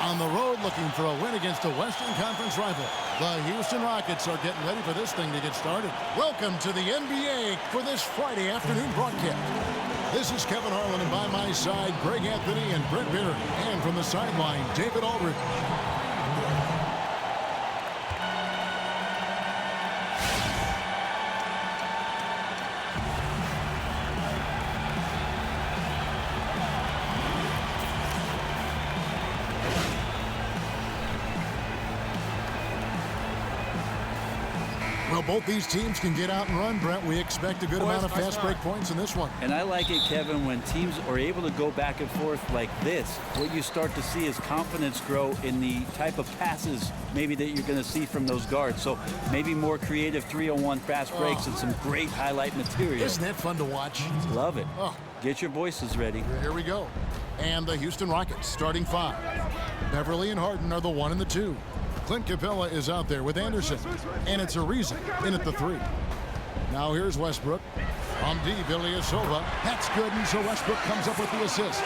On the road looking for a win against a Western Conference rival. The Houston Rockets are getting ready for this thing to get started. Welcome to the NBA for this Friday afternoon broadcast. This is Kevin Harlan, and by my side, Greg Anthony and Brent Beard. And from the sideline, David Aldridge. Well, both these teams can get out and run, Brent. We expect a good amount of fast break points in this one. And I like it, Kevin, when teams are able to go back and forth like this. What you start to see is confidence grow in the type of passes maybe that you're going to see from those guards. So maybe more creative 3-on-1 fast breaks and some great highlight material. Isn't that fun to watch? Love it. Get your voices ready. Here we go. And the Houston Rockets starting 5. Beverly and Harden are the 1 and the 2. Clint Capella is out there with Anderson, and it's Ariza in at the 3. Now here's Westbrook. From deep, Ilyasova. That's good, and so Westbrook comes up with the assist.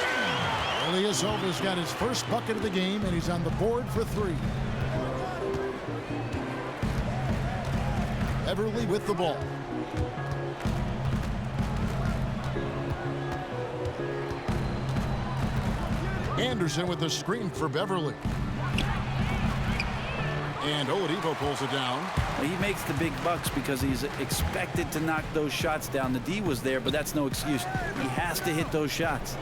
Ilyasova's got his first bucket of the game, and he's on the board for 3. Beverly with the ball. Anderson with the screen for Beverly. And Oladipo pulls it down. Well, he makes the big bucks because he's expected to knock those shots down. The D was there, but that's no excuse. He has to hit those shots.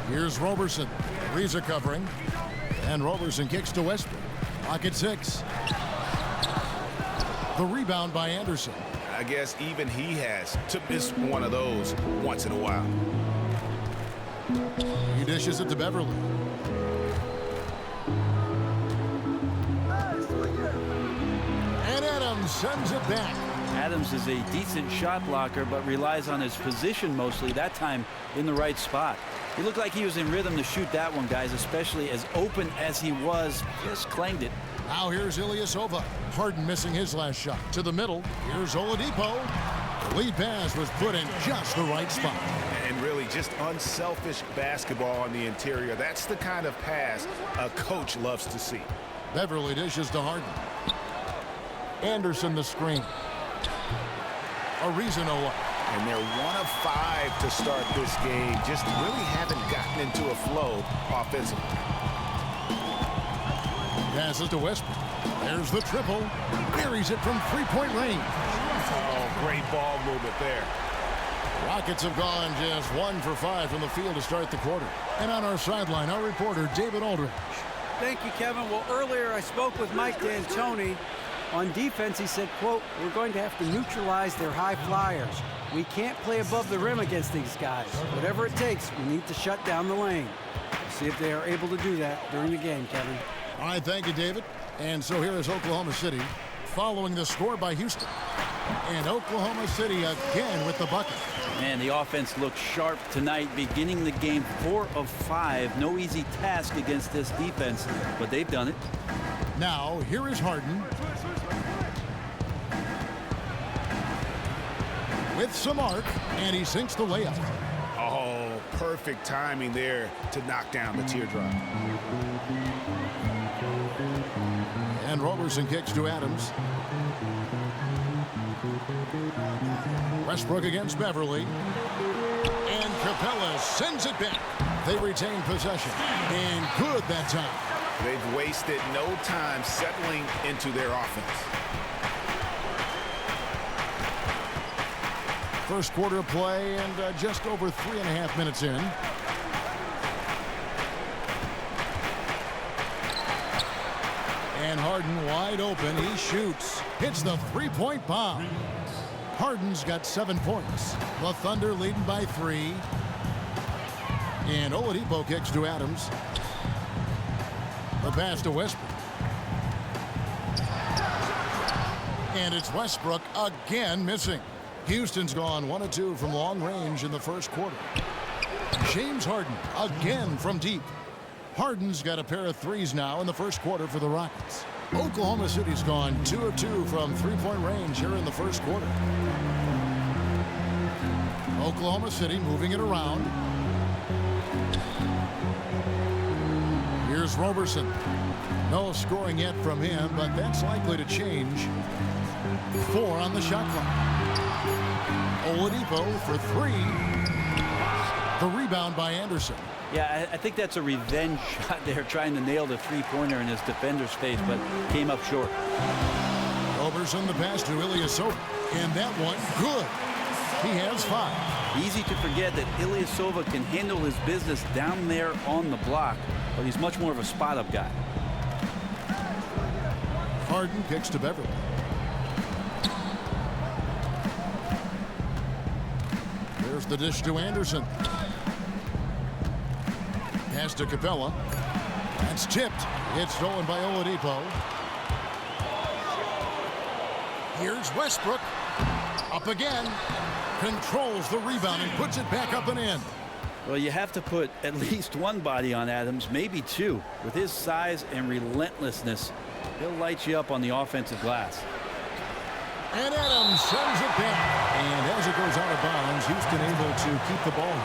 Here's Roberson. Ariza covering. And Roberson kicks to Westbrook. Lock at 6. The rebound by Anderson. I guess even he has to miss one of those once in a while. He dishes it to Beverly. And Adams sends it back. Adams is a decent shot blocker, but relies on his position mostly, that time in the right spot. He looked like he was in rhythm to shoot that one, guys, especially as open as he was. Just claimed it. Now here's Ilyasova. Harden missing his last shot. To the middle. Here's Oladipo. The lead pass was put in just the right spot. And really just unselfish basketball on the interior. That's the kind of pass a coach loves to see. Beverly dishes to Harden. Anderson the screen. Ariza no up. And they're 1 of 5 to start this game. Just really haven't gotten into a flow offensively. Passes to Westbrook. There's the triple. Buries it from 3-point range. Oh, great ball movement there. Rockets have gone just 1 for 5 from the field to start the quarter. And on our sideline, our reporter, David Aldridge. Thank you, Kevin. Well, earlier I spoke with Mike D'Antoni. On defense, he said, quote, "We're going to have to neutralize their high flyers. We can't play above the rim against these guys. Whatever it takes, we need to shut down the lane." We'll see if they are able to do that during the game, Kevin. All right, thank you, David. And so here is Oklahoma City following the score by Houston. And Oklahoma City again with the bucket. Man, the offense looked sharp tonight, beginning the game 4 of 5. No easy task against this defense, but they've done it. Now, here is Harden. With some arc, and he sinks the layup. Oh, perfect timing there to knock down the teardrop. And Roberson kicks to Adams. Westbrook against Beverly. And Capella sends it back. They retain possession. And good that time. They've wasted no time settling into their offense. First quarter play and just over 3.5 minutes in. And Harden wide open. He shoots. Hits the 3-point bomb. Harden's got 7 points. The Thunder leading by 3. And Oladipo kicks to Adams. The pass to Westbrook. And it's Westbrook again missing. Houston's gone 1 of 2 from long range in the first quarter. James Harden again from deep. Harden's got a pair of threes now in the first quarter for the Rockets. Oklahoma City's gone 2 of 2 from 3-point range here in the first quarter. Oklahoma City moving it around. is Roberson. No scoring yet from him, but that's likely to change. 4 on the shot clock. Oladipo for 3. The rebound by Anderson. Yeah, I think that's a revenge shot there, trying to nail the three-pointer in his defender's face, but came up short. Roberson the pass to Ilyasova, and that one good. He has 5. Easy to forget that Ilyasova can handle his business down there on the block, but he's much more of a spot-up guy. Harden kicks to Beverly. There's the dish to Anderson. Pass to Capella. That's tipped. It's stolen by Oladipo. Here's Westbrook. Up again. Controls the rebound and puts it back up and in. Well, you have to put at least one body on Adams, maybe 2. With his size and relentlessness, he'll light you up on the offensive glass. And Adams sends it back. And as it goes out of bounds, Houston able to keep the ball.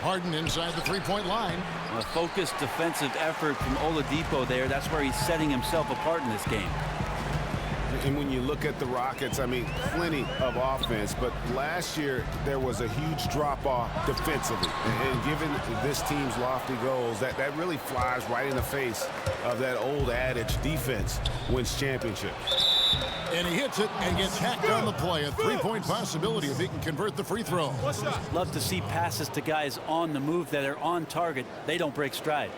Harden inside the three-point line. A focused defensive effort from Oladipo there. That's where he's setting himself apart in this game. And when you look at the Rockets, I mean, plenty of offense, but last year there was a huge drop-off defensively. And given this team's lofty goals, that really flies right in the face of that old adage, defense wins championships. And he hits it and gets hacked on the play. A three-point possibility if he can convert the free throw. Love to see passes to guys on the move that are on target. They don't break stride.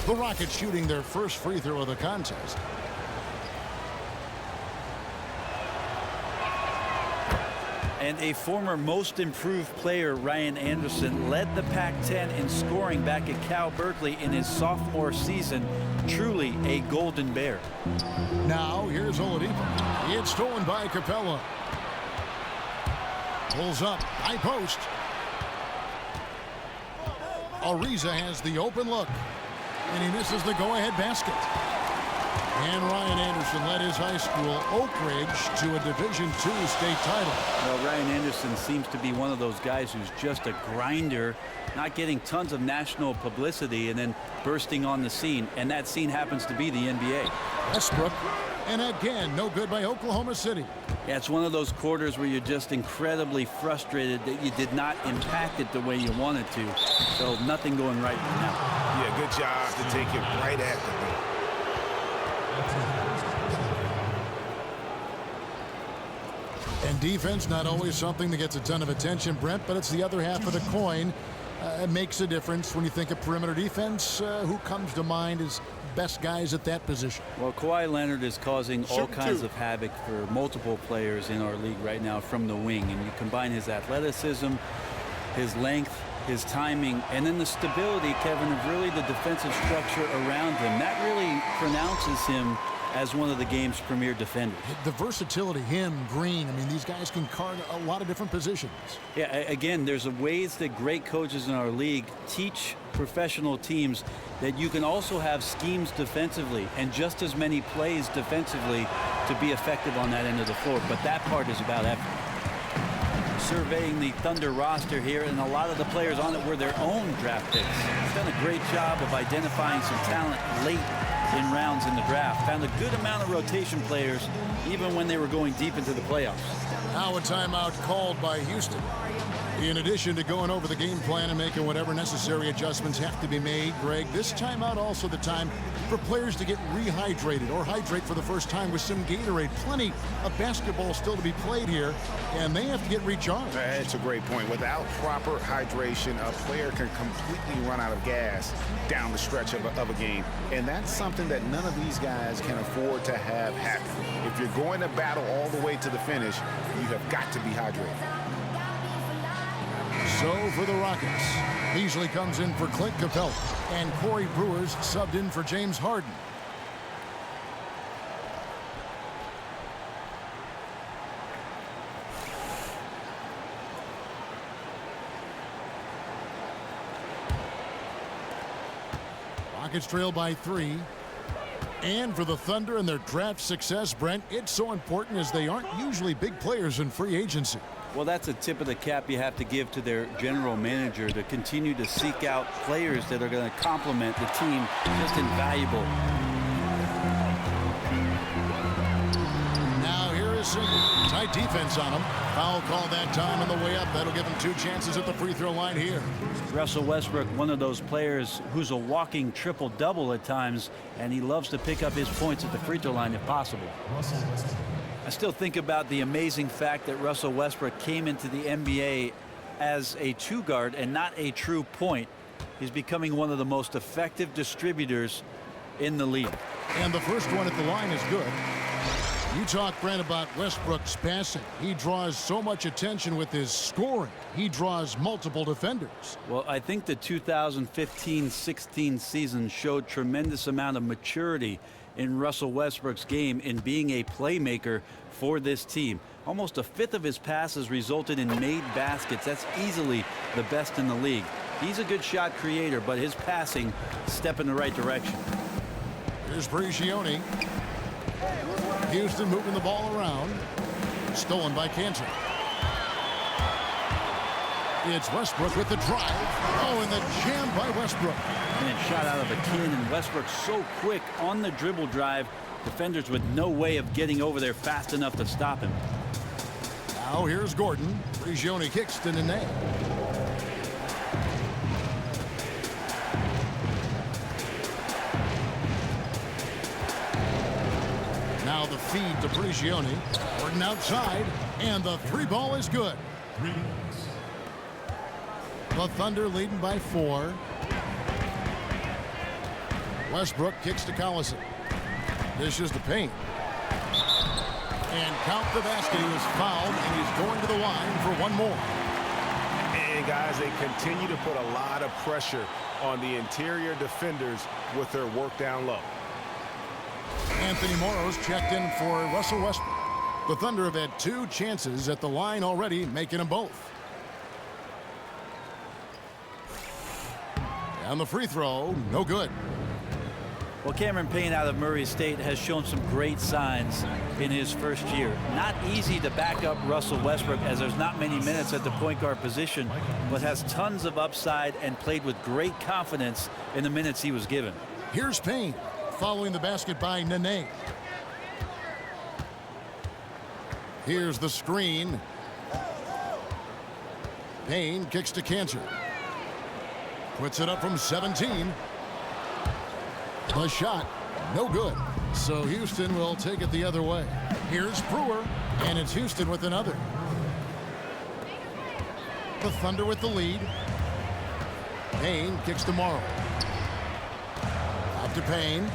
The Rockets shooting their first free throw of the contest. And a former most improved player, Ryan Anderson, led the Pac-10 in scoring back at Cal Berkeley in his sophomore season. Truly a golden bear. Now here's Oladipo. It's stolen by Capella. Pulls up, high post. Ariza has the open look, and he misses the go-ahead basket. And Ryan Anderson led his high school, Oak Ridge, to a Division II state title. Well, Ryan Anderson seems to be one of those guys who's just a grinder, not getting tons of national publicity and then bursting on the scene. And that scene happens to be the NBA. Westbrook, and again, no good by Oklahoma City. Yeah, it's one of those quarters where you're just incredibly frustrated that you did not impact it the way you wanted to. So nothing going right now. Yeah, good job to take it right at the rim. And defense, not always something that gets a ton of attention, Brent, but it's the other half of the coin. It makes a difference when you think of perimeter defense. Who comes to mind as best guys at that position? Well, Kawhi Leonard is causing all kinds of havoc for multiple players in our league right now from the wing. And you combine his athleticism, his length, his timing, and then the stability, Kevin, of really the defensive structure around him. That really pronounces him as one of the game's premier defenders. The versatility, him, Green, I mean, these guys can guard a lot of different positions. Yeah, again, there's ways that great coaches in our league teach professional teams that you can also have schemes defensively and just as many plays defensively to be effective on that end of the floor. But that part is about effort. Surveying the Thunder roster here, and a lot of the players on it were their own draft picks. He's done a great job of identifying some talent late in rounds in the draft. Found a good amount of rotation players even when they were going deep into the playoffs. Now a timeout called by Houston. In addition to going over the game plan and making whatever necessary adjustments have to be made, Greg, this timeout also the time for players to get rehydrated or hydrate for the first time with some Gatorade. Plenty of basketball still to be played here, and they have to get recharged. That's a great point. Without proper hydration, a player can completely run out of gas down the stretch of a game. And that's something that none of these guys can afford to have happen. If you're going to battle all the way to the finish, you have got to be hydrated. So for the Rockets, Beasley comes in for Clint Capella, and Corey Brewers subbed in for James Harden. Rockets trail by 3. And for the Thunder and their draft success, Brent, it's so important as they aren't usually big players in free agency. Well, that's a tip of the cap you have to give to their general manager to continue to seek out players that are going to complement the team. Just invaluable. Now here is Single. Tight defense on him. Foul call that time on the way up. That'll give him 2 chances at the free throw line here. Russell Westbrook, one of those players who's a walking triple-double at times, and he loves to pick up his points at the free throw line if possible. I still think about the amazing fact that Russell Westbrook came into the NBA as a 2-guard and not a true point. He's becoming one of the most effective distributors in the league. And the first one at the line is good. You talk, Brent, about Westbrook's passing. He draws so much attention with his scoring. He draws multiple defenders. Well, I think the 2015-16 season showed tremendous amount of maturity in Russell Westbrook's game in being a playmaker for this team. Almost a fifth of his passes resulted in made baskets. That's easily the best in the league. He's a good shot creator, but his passing step in the right direction. Here's Prigioni. Houston moving the ball around. Stolen by Cantor. It's Westbrook with the drive. Oh, and the jam by Westbrook. And shot out of a tin, and Westbrook so quick on the dribble drive. Defenders with no way of getting over there fast enough to stop him. Now here's Gordon. Prigioni kicks to Nene. Now the feed to Prigioni. Gordon outside, and the 3 ball is good. The Thunder leading by 4. Westbrook kicks to Collison. Dishes to Payne. And count the basket. He was fouled, and he's going to the line for 1 more. And guys, they continue to put a lot of pressure on the interior defenders with their work down low. Anthony Morrow's checked in for Russell Westbrook. The Thunder have had 2 chances at the line already, making them both. And the free throw, no good. Well, Cameron Payne out of Murray State has shown some great signs in his first year. Not easy to back up Russell Westbrook as there's not many minutes at the point guard position, but has tons of upside and played with great confidence in the minutes he was given. Here's Payne following the basket by Nene. Here's the screen. Payne kicks to Cantor. Puts it up from 17. The shot, no good. So Houston will take it the other way. Here's Brewer, and it's Houston with another. The Thunder with the lead. Payne kicks to Morrow. Out to Payne.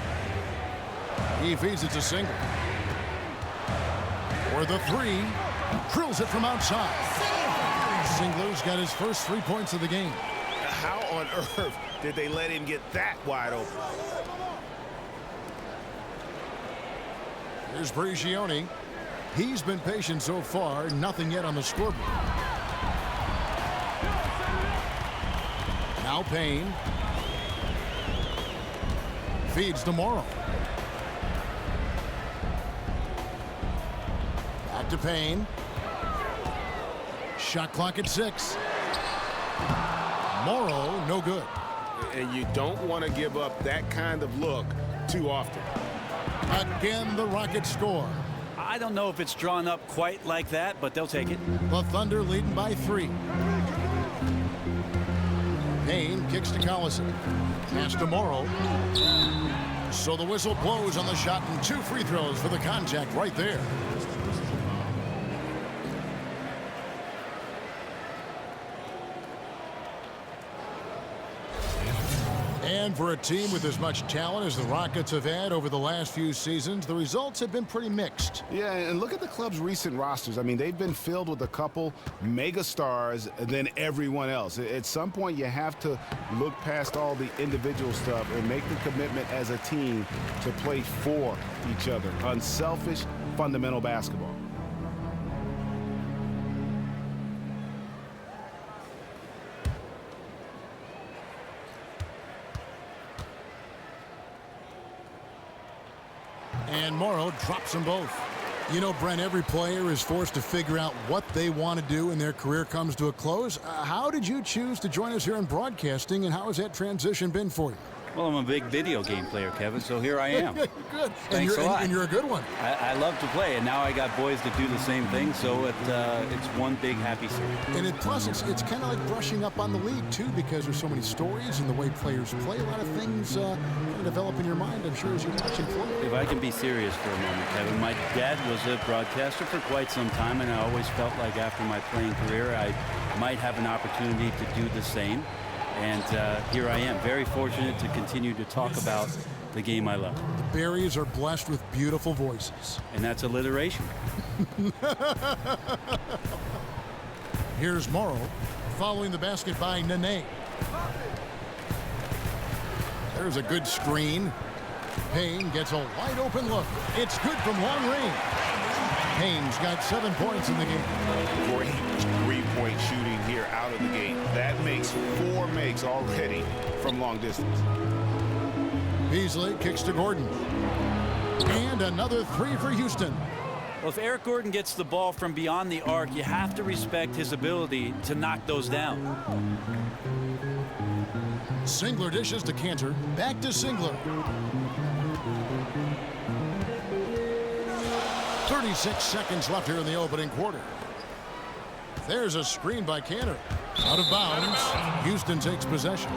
He feeds it to Single. For the 3, drills it from outside. Singler's got his first 3 points of the game. How on earth did they let him get that wide open? Here's Prigioni. He's been patient so far. Nothing yet on the scoreboard. Now Payne. Feeds to Morrow. Back to Payne. Shot clock at 6. Morrow, no good. And you don't want to give up that kind of look too often. Again, the Rockets score. I don't know if it's drawn up quite like that, but they'll take it. The Thunder leading by 3. Payne kicks to Collison. Pass to Morrow. So the whistle blows on the shot, and 2 free throws for the contact right there. And for a team with as much talent as the Rockets have had over the last few seasons, the results have been pretty mixed. Yeah, and look at the club's recent rosters. I mean, they've been filled with a couple mega stars than everyone else. At some point, you have to look past all the individual stuff and make the commitment as a team to play for each other. Unselfish, fundamental basketball. And Morrow drops them both. You know, Brent, every player is forced to figure out what they want to do when their career comes to a close. How did you choose to join us here in broadcasting, and how has that transition been for you? Well, I'm a big video game player, Kevin, so here I am. Good. Thanks a lot. And you're a good one. I love to play, and now I got boys that do the same thing, so it's one big happy circle. And plus, it's kind of like brushing up on the league, too, because there's so many stories and the way players play. A lot of things kind of develop in your mind, I'm sure, as you watch and play. If I can be serious for a moment, Kevin, my dad was a broadcaster for quite some time, and I always felt like after my playing career, I might have an opportunity to do the same. And here I am, very fortunate to continue to talk about the game I love. The Berries are blessed with beautiful voices. And that's alliteration. Here's Morrow following the basket by Nene. There's a good screen. Payne gets a wide open look. It's good from long range. Payne's got 7 points in the game. Great three-point shooting here out of the gate. That makes 4 makes already from long distance. Beasley kicks to Gordon. And another 3 for Houston. Well, if Eric Gordon gets the ball from beyond the arc, you have to respect his ability to knock those down. Singler dishes to Cantor. Back to Singler. 36 seconds left here in the opening quarter. There's a screen by Cantor. Out of bounds. Houston takes possession.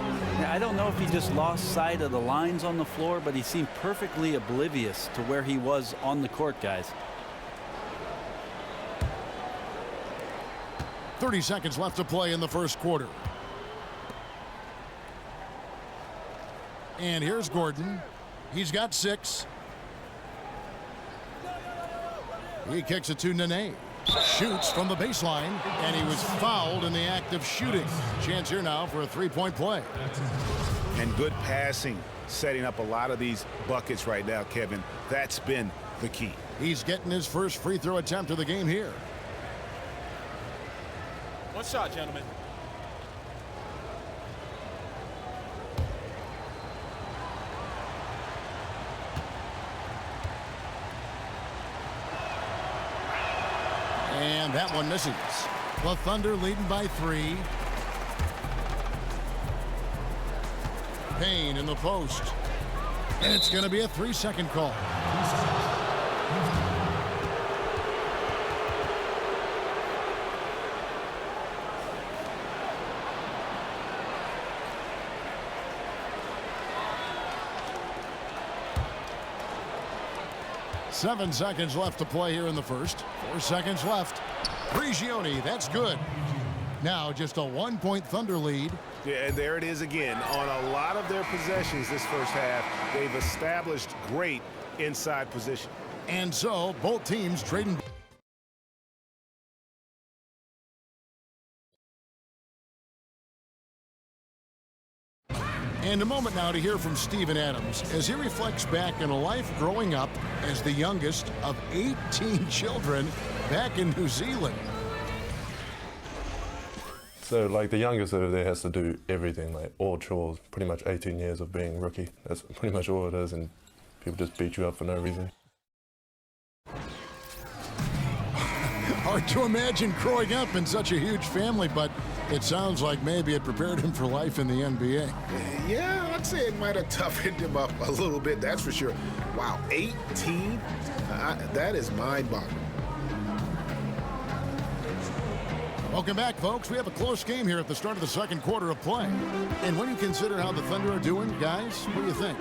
I don't know if he just lost sight of the lines on the floor, but he seemed perfectly oblivious to where he was on the court, guys. 30 seconds left to play in the first quarter. And here's Gordon. He's got 6. He kicks it to Nene. Shoots from the baseline, and he was fouled in the act of shooting. Chance here now for a three-point play. And good passing, setting up a lot of these buckets right now, Kevin. That's been the key. He's getting his first free throw attempt of the game here. One shot, gentlemen. And that one misses. The Thunder leading by 3. Payne in the post. And it's going to be a 3-second call. Seven seconds left to play here in the first. 4 seconds left. Prigioni, that's good. Now just a 1-point Thunder lead. Yeah, and there it is again. On a lot of their possessions this first half, they've established great inside position. And so both teams trading. And a moment now to hear from Steven Adams as he reflects back on a life growing up as the youngest of 18 children back in New Zealand. So, like, the youngest over there has to do everything, like all chores, pretty much 18 years of being rookie. That's pretty much all it is, and people just beat you up for no reason. Hard to imagine growing up in such a huge family, but it sounds like maybe it prepared him for life in the NBA. Yeah, I'd say it might have toughened him up a little bit, that's for sure. Wow, 18? That is mind-boggling. Welcome back, folks. We have a close game here at the start of the second quarter of play. And when you consider how the Thunder are doing, guys, what do you think?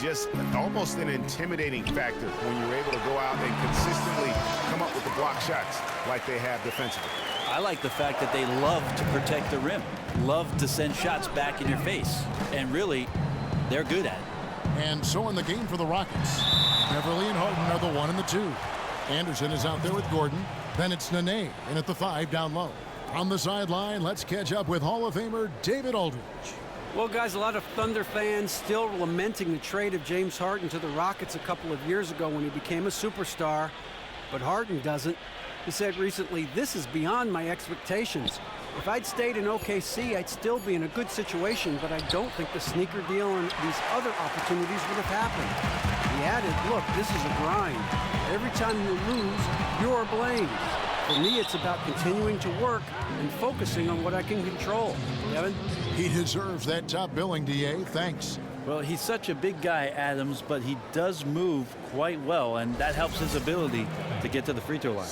Just almost an intimidating factor when you're able to go out and consistently come up with the block shots like they have defensively. I like the fact that they love to protect the rim, love to send shots back in your face, and really, they're good at it. And so in the game for the Rockets, Beverly and Harden are the 1 and the 2. Anderson is out there with Gordon. Then it's Nene in at the 5 down low. On the sideline, let's catch up with Hall of Famer David Aldridge. Well, guys, a lot of Thunder fans still lamenting the trade of James Harden to the Rockets a couple of years ago when he became a superstar. But Harden doesn't. He said recently, "This is beyond my expectations. If I'd stayed in OKC, I'd still be in a good situation, but I don't think the sneaker deal and these other opportunities would have happened." He added, look, this is a grind. Every time you lose, you're blamed. For me, it's about continuing to work and focusing on what I can control. Kevin? He deserves that top billing, DA. Thanks. Well, he's such a big guy, Adams, but he does move quite well, and that helps his ability to get to the free throw line.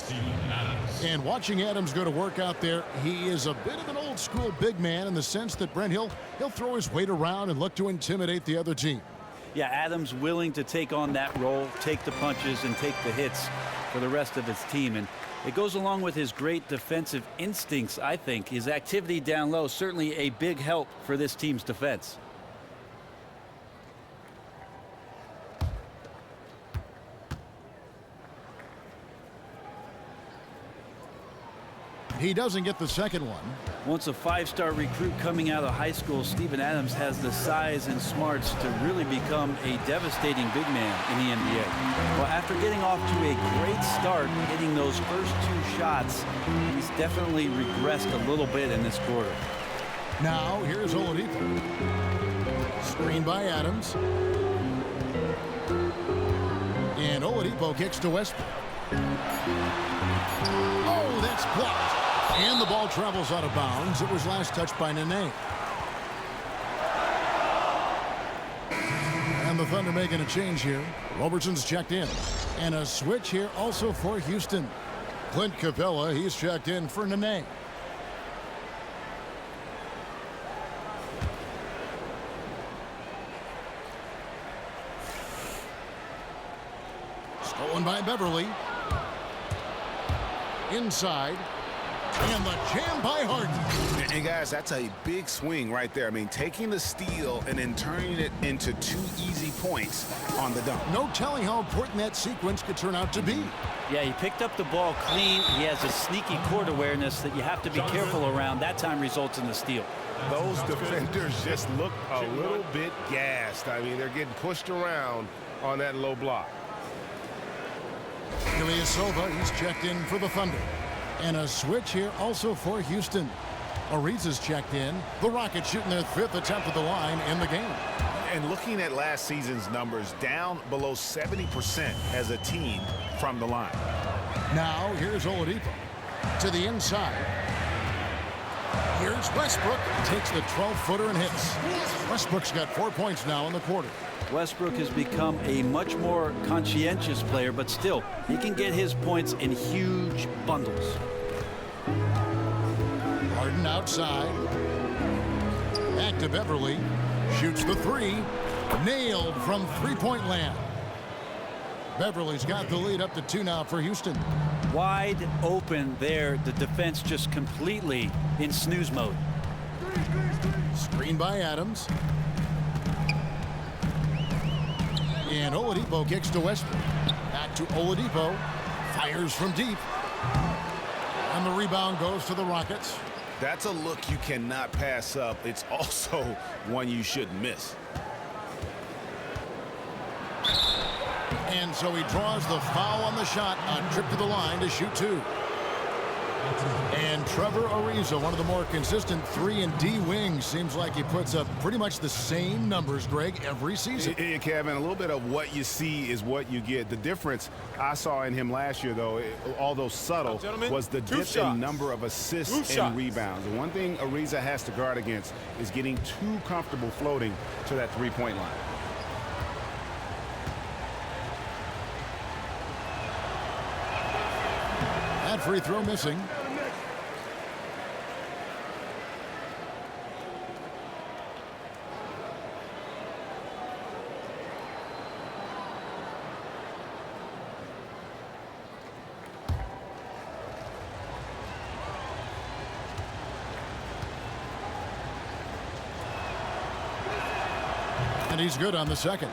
And watching Adams go to work out there, he is a bit of an old school big man in the sense that, Brent, he'll throw his weight around and look to intimidate the other team. Yeah, Adams willing to take on that role, take the punches and take the hits for the rest of his team. And it goes along with his great defensive instincts, I think. His activity down low, certainly a big help for this team's defense. He doesn't get the second one. Once a five-star recruit coming out of high school, Steven Adams has the size and smarts to really become a devastating big man in the NBA. Well, after getting off to a great start, hitting those first two shots, he's definitely regressed a little bit in this quarter. Now, here's Oladipo. Screen by Adams. And Oladipo kicks to Westbrook. Oh, that's blocked. And the ball travels out of bounds. It was last touched by Nene. And the Thunder making a change here. Robertson's checked in. And a switch here also for Houston. Clint Capella, he's checked in for Nene. Stolen by Beverly. Inside. And the jam by Harden. And guys, that's a big swing right there. I mean, taking the steal and then turning it into 2 easy points on the dunk. No telling how important that sequence could turn out to be. Yeah, he picked up the ball clean. He has a sneaky court awareness that you have to be careful around. That time results in the steal. Those defenders just look a little bit gassed. I mean, they're getting pushed around on that low block. Ilyasova, he's checked in for the Thunder. And a switch here also for Houston. Ariza's checked in. The Rockets shooting their 5th attempt at the line in the game. And looking at last season's numbers, down below 70% as a team from the line. Now here's Oladipo to the inside. Here's Westbrook. Takes the 12-footer and hits. Westbrook's got 4 points now in the quarter. Westbrook has become a much more conscientious player, but still, he can get his points in huge bundles. Harden outside. Back to Beverly. Shoots the 3. Nailed from three-point land. Beverly's got the lead up to 2 now for Houston. Wide open there. The defense just completely in snooze mode. Screen by Adams. And Oladipo kicks to Westbrook. Back to Oladipo. Fires from deep. And the rebound goes to the Rockets. That's a look you cannot pass up. It's also one you shouldn't miss. And so he draws the foul on the shot on trip to the line to shoot 2. And Trevor Ariza, one of the more consistent 3 and D wings, seems like he puts up pretty much the same numbers, Greg, every season. Yeah, Kevin, a little bit of what you see is what you get. The difference I saw in him last year, though, although subtle, was the dip in number of assists and rebounds. The one thing Ariza has to guard against is getting too comfortable floating to that three-point line. That free throw missing. And he's good on the second.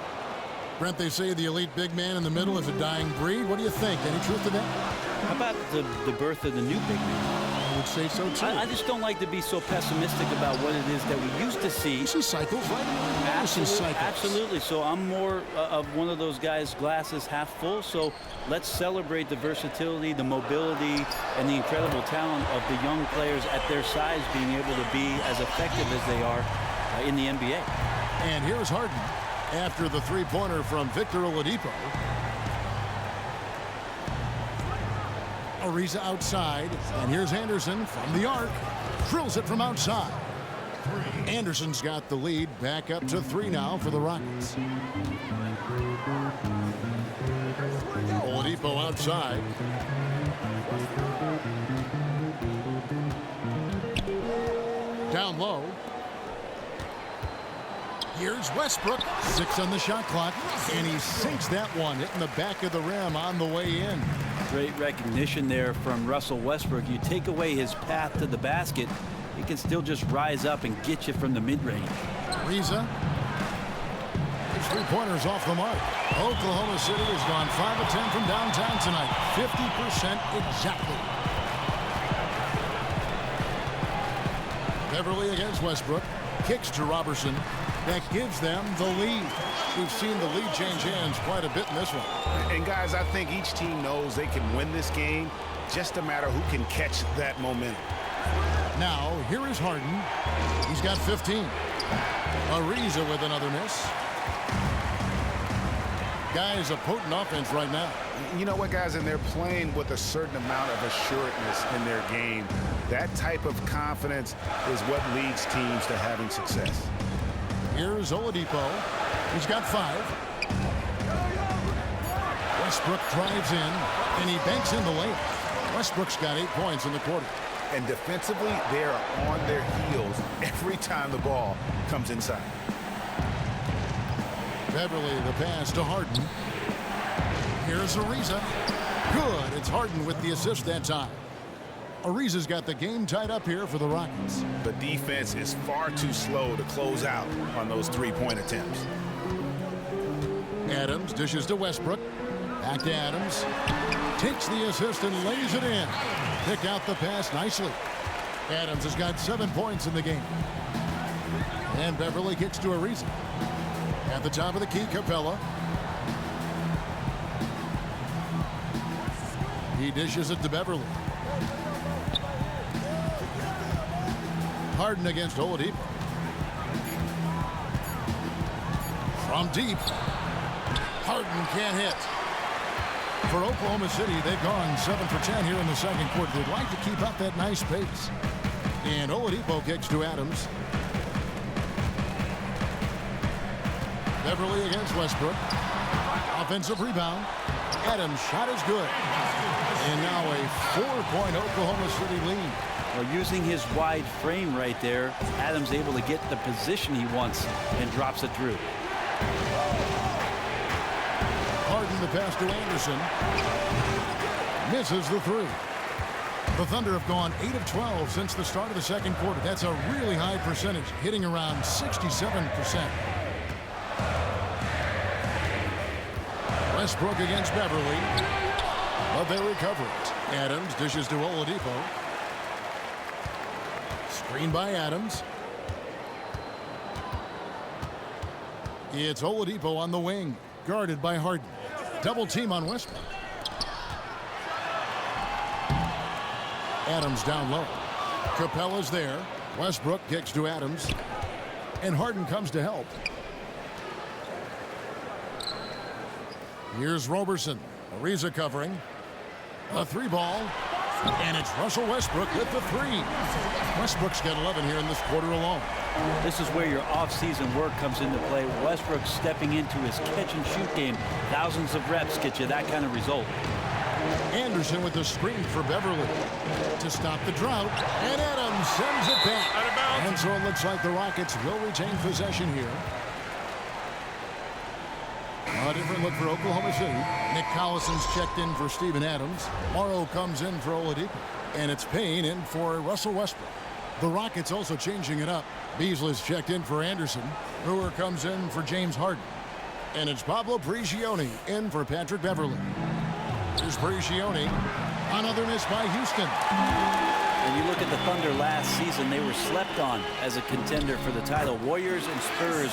Brent, they say the elite big man in the middle is a dying breed. What do you think? Any truth to that? How about the birth of the new big man? I would say so, too. I just don't like to be so pessimistic about what it is that we used to see. This is cycles, right? This is cycles. Absolutely. So I'm more of one of those guys, glasses half full. So let's celebrate the versatility, the mobility, and the incredible talent of the young players at their size being able to be as effective as they are in the NBA. And here's Harden. after the three-pointer from Victor Oladipo. Ariza outside, and here's Anderson from the arc. Drills it from outside. Anderson's got the lead, back up to 3 now for the Rockets. Oladipo outside. Down low. Here's Westbrook. 6 on the shot clock, and he sinks that one, hitting the back of the rim on the way in. Great recognition there from Russell Westbrook. You take away his path to the basket, he can still just rise up and get you from the mid-range. Ariza. His three-pointers off the mark. Oklahoma City has gone 5 of 10 from downtown tonight. 50% exactly. Beverly against Westbrook. Kicks to Robertson. That gives them the lead. We've seen the lead change hands quite a bit in this one. And guys, I think each team knows they can win this game. Just a matter who can catch that momentum. Now, here is Harden. He's got 15. Ariza with another miss. Guys, a potent offense right now. You know what, guys? And they're playing with a certain amount of assuredness in their game. That type of confidence is what leads teams to having success. Here's Oladipo. He's got 5. Westbrook drives in, and he banks in the layup. Westbrook's got 8 points in the quarter. And defensively, they are on their heels every time the ball comes inside. Beverly, the pass to Harden. Here's Ariza. Good. It's Harden with the assist that time. Ariza's got the game tied up here for the Rockets. The defense is far too slow to close out on those three-point attempts. Adams dishes to Westbrook. Back to Adams. Takes the assist and lays it in. Pick out the pass nicely. Adams has got 7 points in the game. And Beverly kicks to Ariza. At the top of the key, Capella. He dishes it to Beverly. Harden against Oladipo. From deep. Harden can't hit. For Oklahoma City, they've gone 7 for 10 here in the second quarter. They'd like to keep up that nice pace. And Oladipo kicks to Adams. Beverly against Westbrook. Offensive rebound. Adams' shot is good. And now a 4-point Oklahoma City lead. Well, using his wide frame right there, Adams able to get the position he wants and drops it through. Harden the pass to Anderson. Misses the 3. The Thunder have gone 8 of 12 since the start of the second quarter. That's a really high percentage, hitting around 67%. Westbrook against Beverly. But they recover it. Adams dishes to Oladipo. Screen by Adams. It's Oladipo on the wing, guarded by Harden. Double team on Westbrook. Adams down low. Capella's there. Westbrook kicks to Adams. And Harden comes to help. Here's Robertson. Ariza covering. A 3-ball. And it's Russell Westbrook with the 3. Westbrook's got 11 here in this quarter alone. This is where your off-season work comes into play. Westbrook stepping into his catch-and-shoot game. Thousands of reps get you that kind of result. Anderson with the screen for Beverly to stop the drought. And Adams sends it back. Out of bounds. And so it looks like the Rockets will retain possession here. A different look for Oklahoma City. Nick Collison's checked in for Steven Adams. Morrow comes in for Oladipo. And it's Payne in for Russell Westbrook. The Rockets also changing it up. Beasley's checked in for Anderson. Brewer comes in for James Harden. And it's Pablo Prigioni in for Patrick Beverly. Here's Prigioni. Another miss by Houston. And you look at the Thunder last season, they were slept on as a contender for the title. Warriors and Spurs,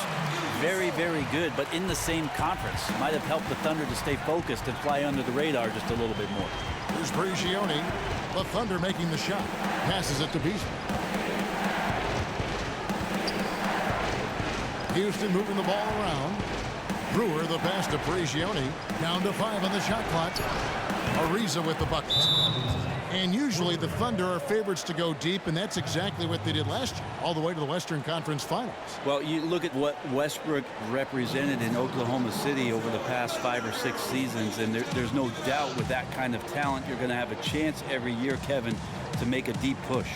very, very good, but in the same conference. Might have helped the Thunder to stay focused and fly under the radar just a little bit more. Here's Prigioni. The Thunder making the shot. Passes it to Beasley. Houston moving the ball around. Brewer the pass to Prigioni. Down to 5 on the shot clock. Ariza with the bucket. And usually the Thunder are favorites to go deep, and that's exactly what they did last year, all the way to the Western Conference Finals. Well, you look at what Westbrook represented in Oklahoma City over the past 5 or 6 seasons, and there's no doubt with that kind of talent, you're going to have a chance every year, Kevin, to make a deep push.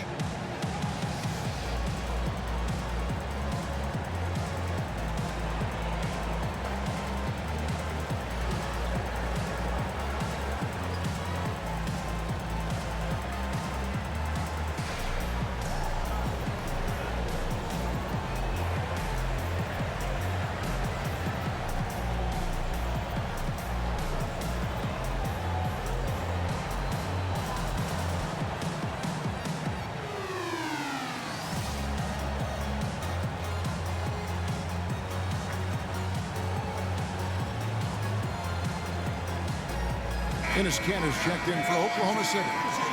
Enes Kanter's checked in for Oklahoma City.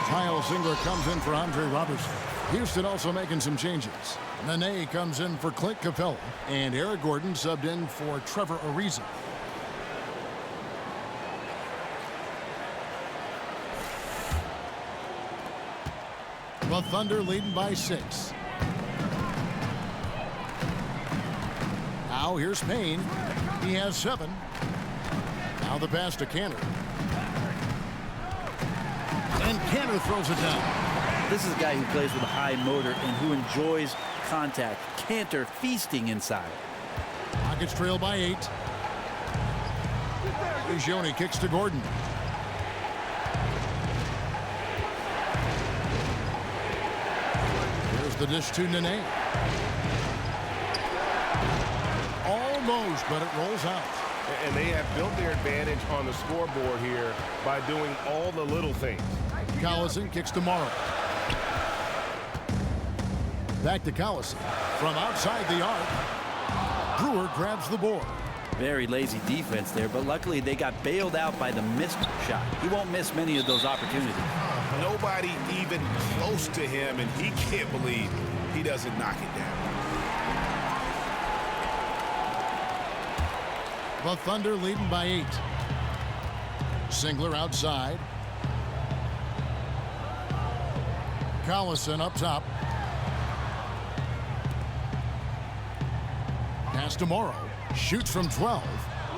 Kyle Singler comes in for Andre Robertson. Houston also making some changes. Nene comes in for Clint Capella. And Eric Gordon subbed in for Trevor Ariza. The Thunder leading by 6. Now here's Payne. He has 7. Now the pass to Kanter. And Kanter throws it down. This is a guy who plays with a high motor and who enjoys contact. Kanter feasting inside. Rockets trail by 8. Prigioni kicks to Gordon. Here's the dish to Nene. Almost, but it rolls out. And they have built their advantage on the scoreboard here by doing all the little things. Collison kicks to Morrow. Back to Collison. From outside the arc, Brewer grabs the board. Very lazy defense there, but luckily they got bailed out by the missed shot. He won't miss many of those opportunities. Nobody even close to him, and he can't believe he doesn't knock it down. The Thunder leading by 8. Singler outside. Collison up top. Pass to Morrow. Shoots from 12.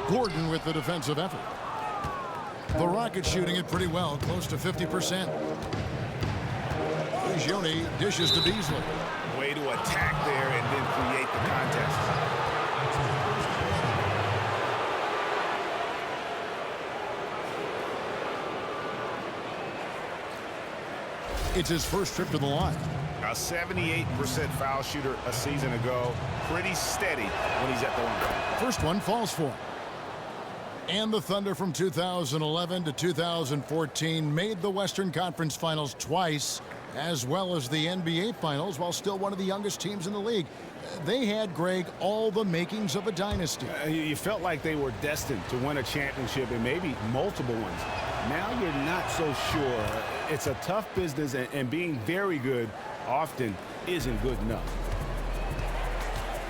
Gordon with the defensive effort. The Rockets shooting it pretty well, close to 50%. Prigioni dishes to Beasley. Way to attack there and then create the contest. It's his first trip to the line. A 78% foul shooter a season ago. Pretty steady when he's at the line. First one falls for him. And the Thunder from 2011 to 2014 made the Western Conference Finals twice, as well as the NBA Finals, while still one of the youngest teams in the league. They had, Greg, all the makings of a dynasty. You felt like they were destined to win a championship and maybe multiple ones. Now you're not so sure. It's a tough business, and being very good often isn't good enough.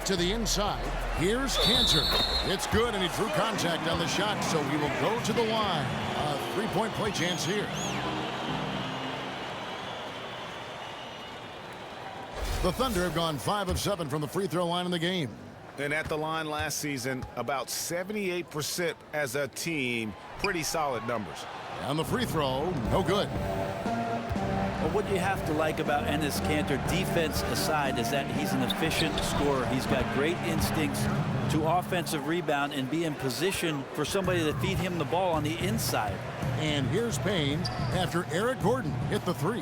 To the inside, here's Kanter. It's good, and he drew contact on the shot, so he will go to the line. A three-point play chance here. The Thunder have gone 5 of 7 from the free throw line in the game. And at the line last season, about 78% as a team. Pretty solid numbers. On the free throw, no good. But what you have to like about Enes Kanter, defense aside, is that he's an efficient scorer. He's got great instincts to offensive rebound and be in position for somebody to feed him the ball on the inside. And here's Payne after Eric Gordon hit the 3.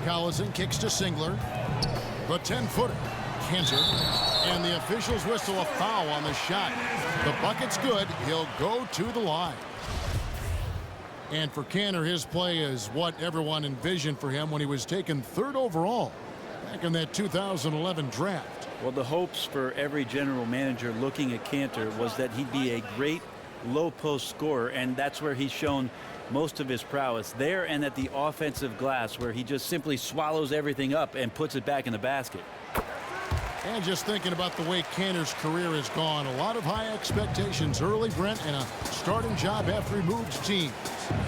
Collison kicks to Singler. The 10-footer, Kanter. And the officials whistle a foul on the shot. The bucket's good. He'll go to the line. And for Kanter, his play is what everyone envisioned for him when he was taken 3rd overall back in that 2011 draft. Well, the hopes for every general manager looking at Kanter was that he'd be a great low-post scorer, and that's where he's shown most of his prowess, there and at the offensive glass, where he just simply swallows everything up and puts it back in the basket. And just thinking about the way Cantor's career has gone, a lot of high expectations early, Brent, and a starting job after he moved teams.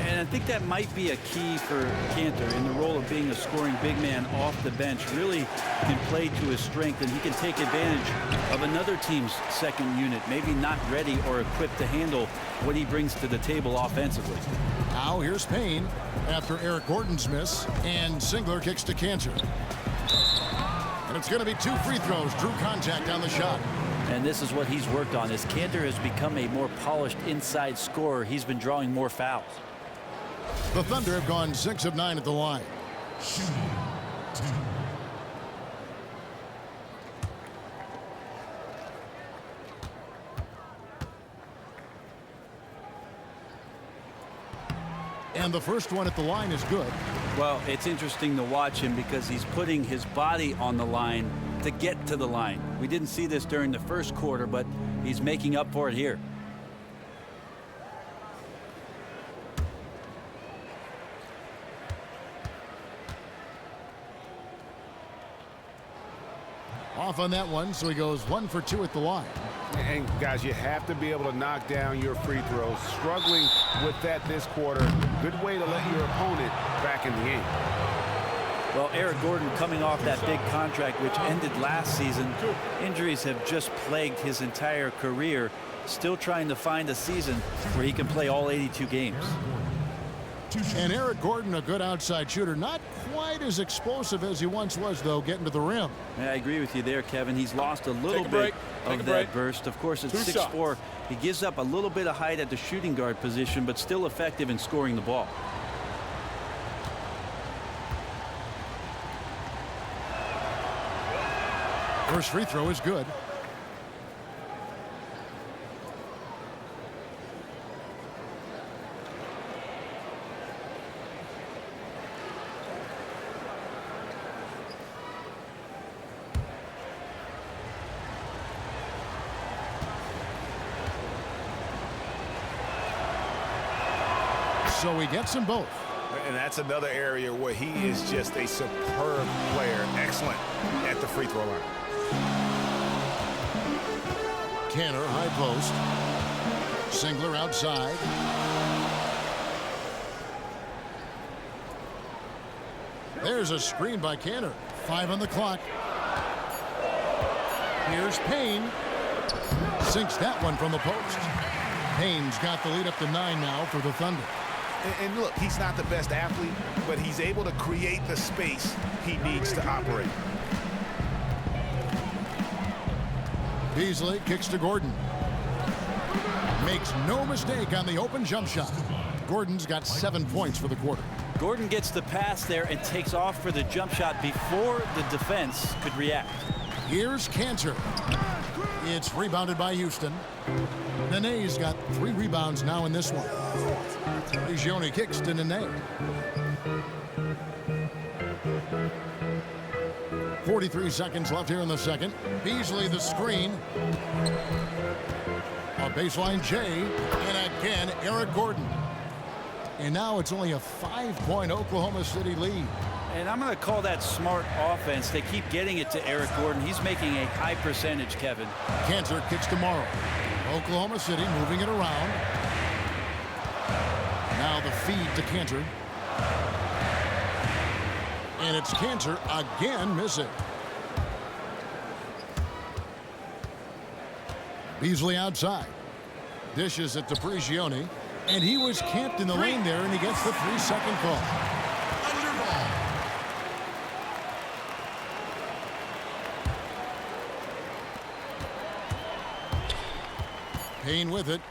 And I think that might be a key for Cantor in the role of being a scoring big man off the bench. Really can play to his strength, and he can take advantage of another team's second unit, maybe not ready or equipped to handle what he brings to the table offensively. Now here's Payne after Eric Gordon's miss, and Singler kicks to Cantor. And it's going to be 2 free throws. Drew contact on the shot. And this is what he's worked on. As Cantor has become a more polished inside scorer, he's been drawing more fouls. The Thunder have gone 6 of 9 at the line. And the first one at the line is good. Well, it's interesting to watch him because he's putting his body on the line to get to the line. We didn't see this during the first quarter, but he's making up for it here. Off on that one, so he goes 1 for 2 at the line. And guys, you have to be able to knock down your free throws. Struggling with that this quarter. Good way to let your opponent back in the game. Well, Eric Gordon coming off that big contract which ended last season. Injuries have just plagued his entire career. Still trying to find a season where he can play all 82 games. And Eric Gordon, a good outside shooter. Not quite as explosive as he once was, though, getting to the rim. Yeah, I agree with you there, Kevin. He's lost a little bit of that burst. Of course, at 6'4", he gives up a little bit of height at the shooting guard position, but still effective in scoring the ball. First free throw is good. So he gets them both. And that's another area where he is just a superb player. Excellent at the free throw line. Cantor, high post. Singler outside. There's a screen by Cantor. 5 on the clock. Here's Payne. Sinks that one from the post. Payne's got the lead up to 9 now for the Thunder. And look, he's not the best athlete, but he's able to create the space he needs to operate. Beasley kicks to Gordon. Makes no mistake on the open jump shot. Gordon's got 7 points for the quarter. Gordon gets the pass there and takes off for the jump shot before the defense could react. Here's Cantor. It's rebounded by Houston. Nene's got 3 rebounds now in this one. Prigioni kicks to Nene. 43 seconds left here in the second. Beasley the screen. A baseline J. And again, Eric Gordon. And now it's only a 5-point Oklahoma City lead. And I'm going to call that smart offense. They keep getting it to Eric Gordon. He's making a high percentage, Kevin. Cantor kicks to Morrow. Oklahoma City moving it around. Now the feed to Cantor. And it's Cantor again missing. Beasley outside. Dishes it to Prigioni. And he was camped in the lane there, and he gets the 3-second call. Payne with it.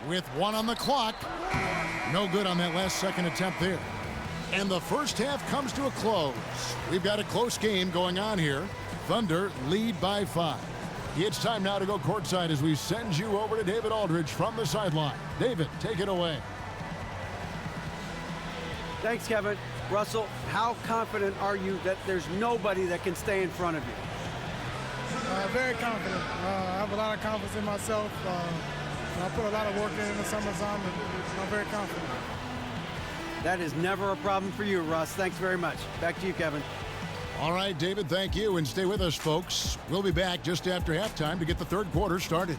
With 1 on the clock. No good on that last second attempt there. And the first half comes to a close. We've got a close game going on here. Thunder lead by 5. It's time now to go courtside as we send you over to David Aldridge from the sideline. David, take it away. Thanks, Kevin. Russell, how confident are you that there's nobody that can stay in front of you? Very confident. I have a lot of confidence in myself. I put a lot of work in the summertime, and I'm very confident. That is never a problem for you, Russ. Thanks very much. Back to you, Kevin. All right, David, thank you. And stay with us, folks. We'll be back just after halftime to get the third quarter started.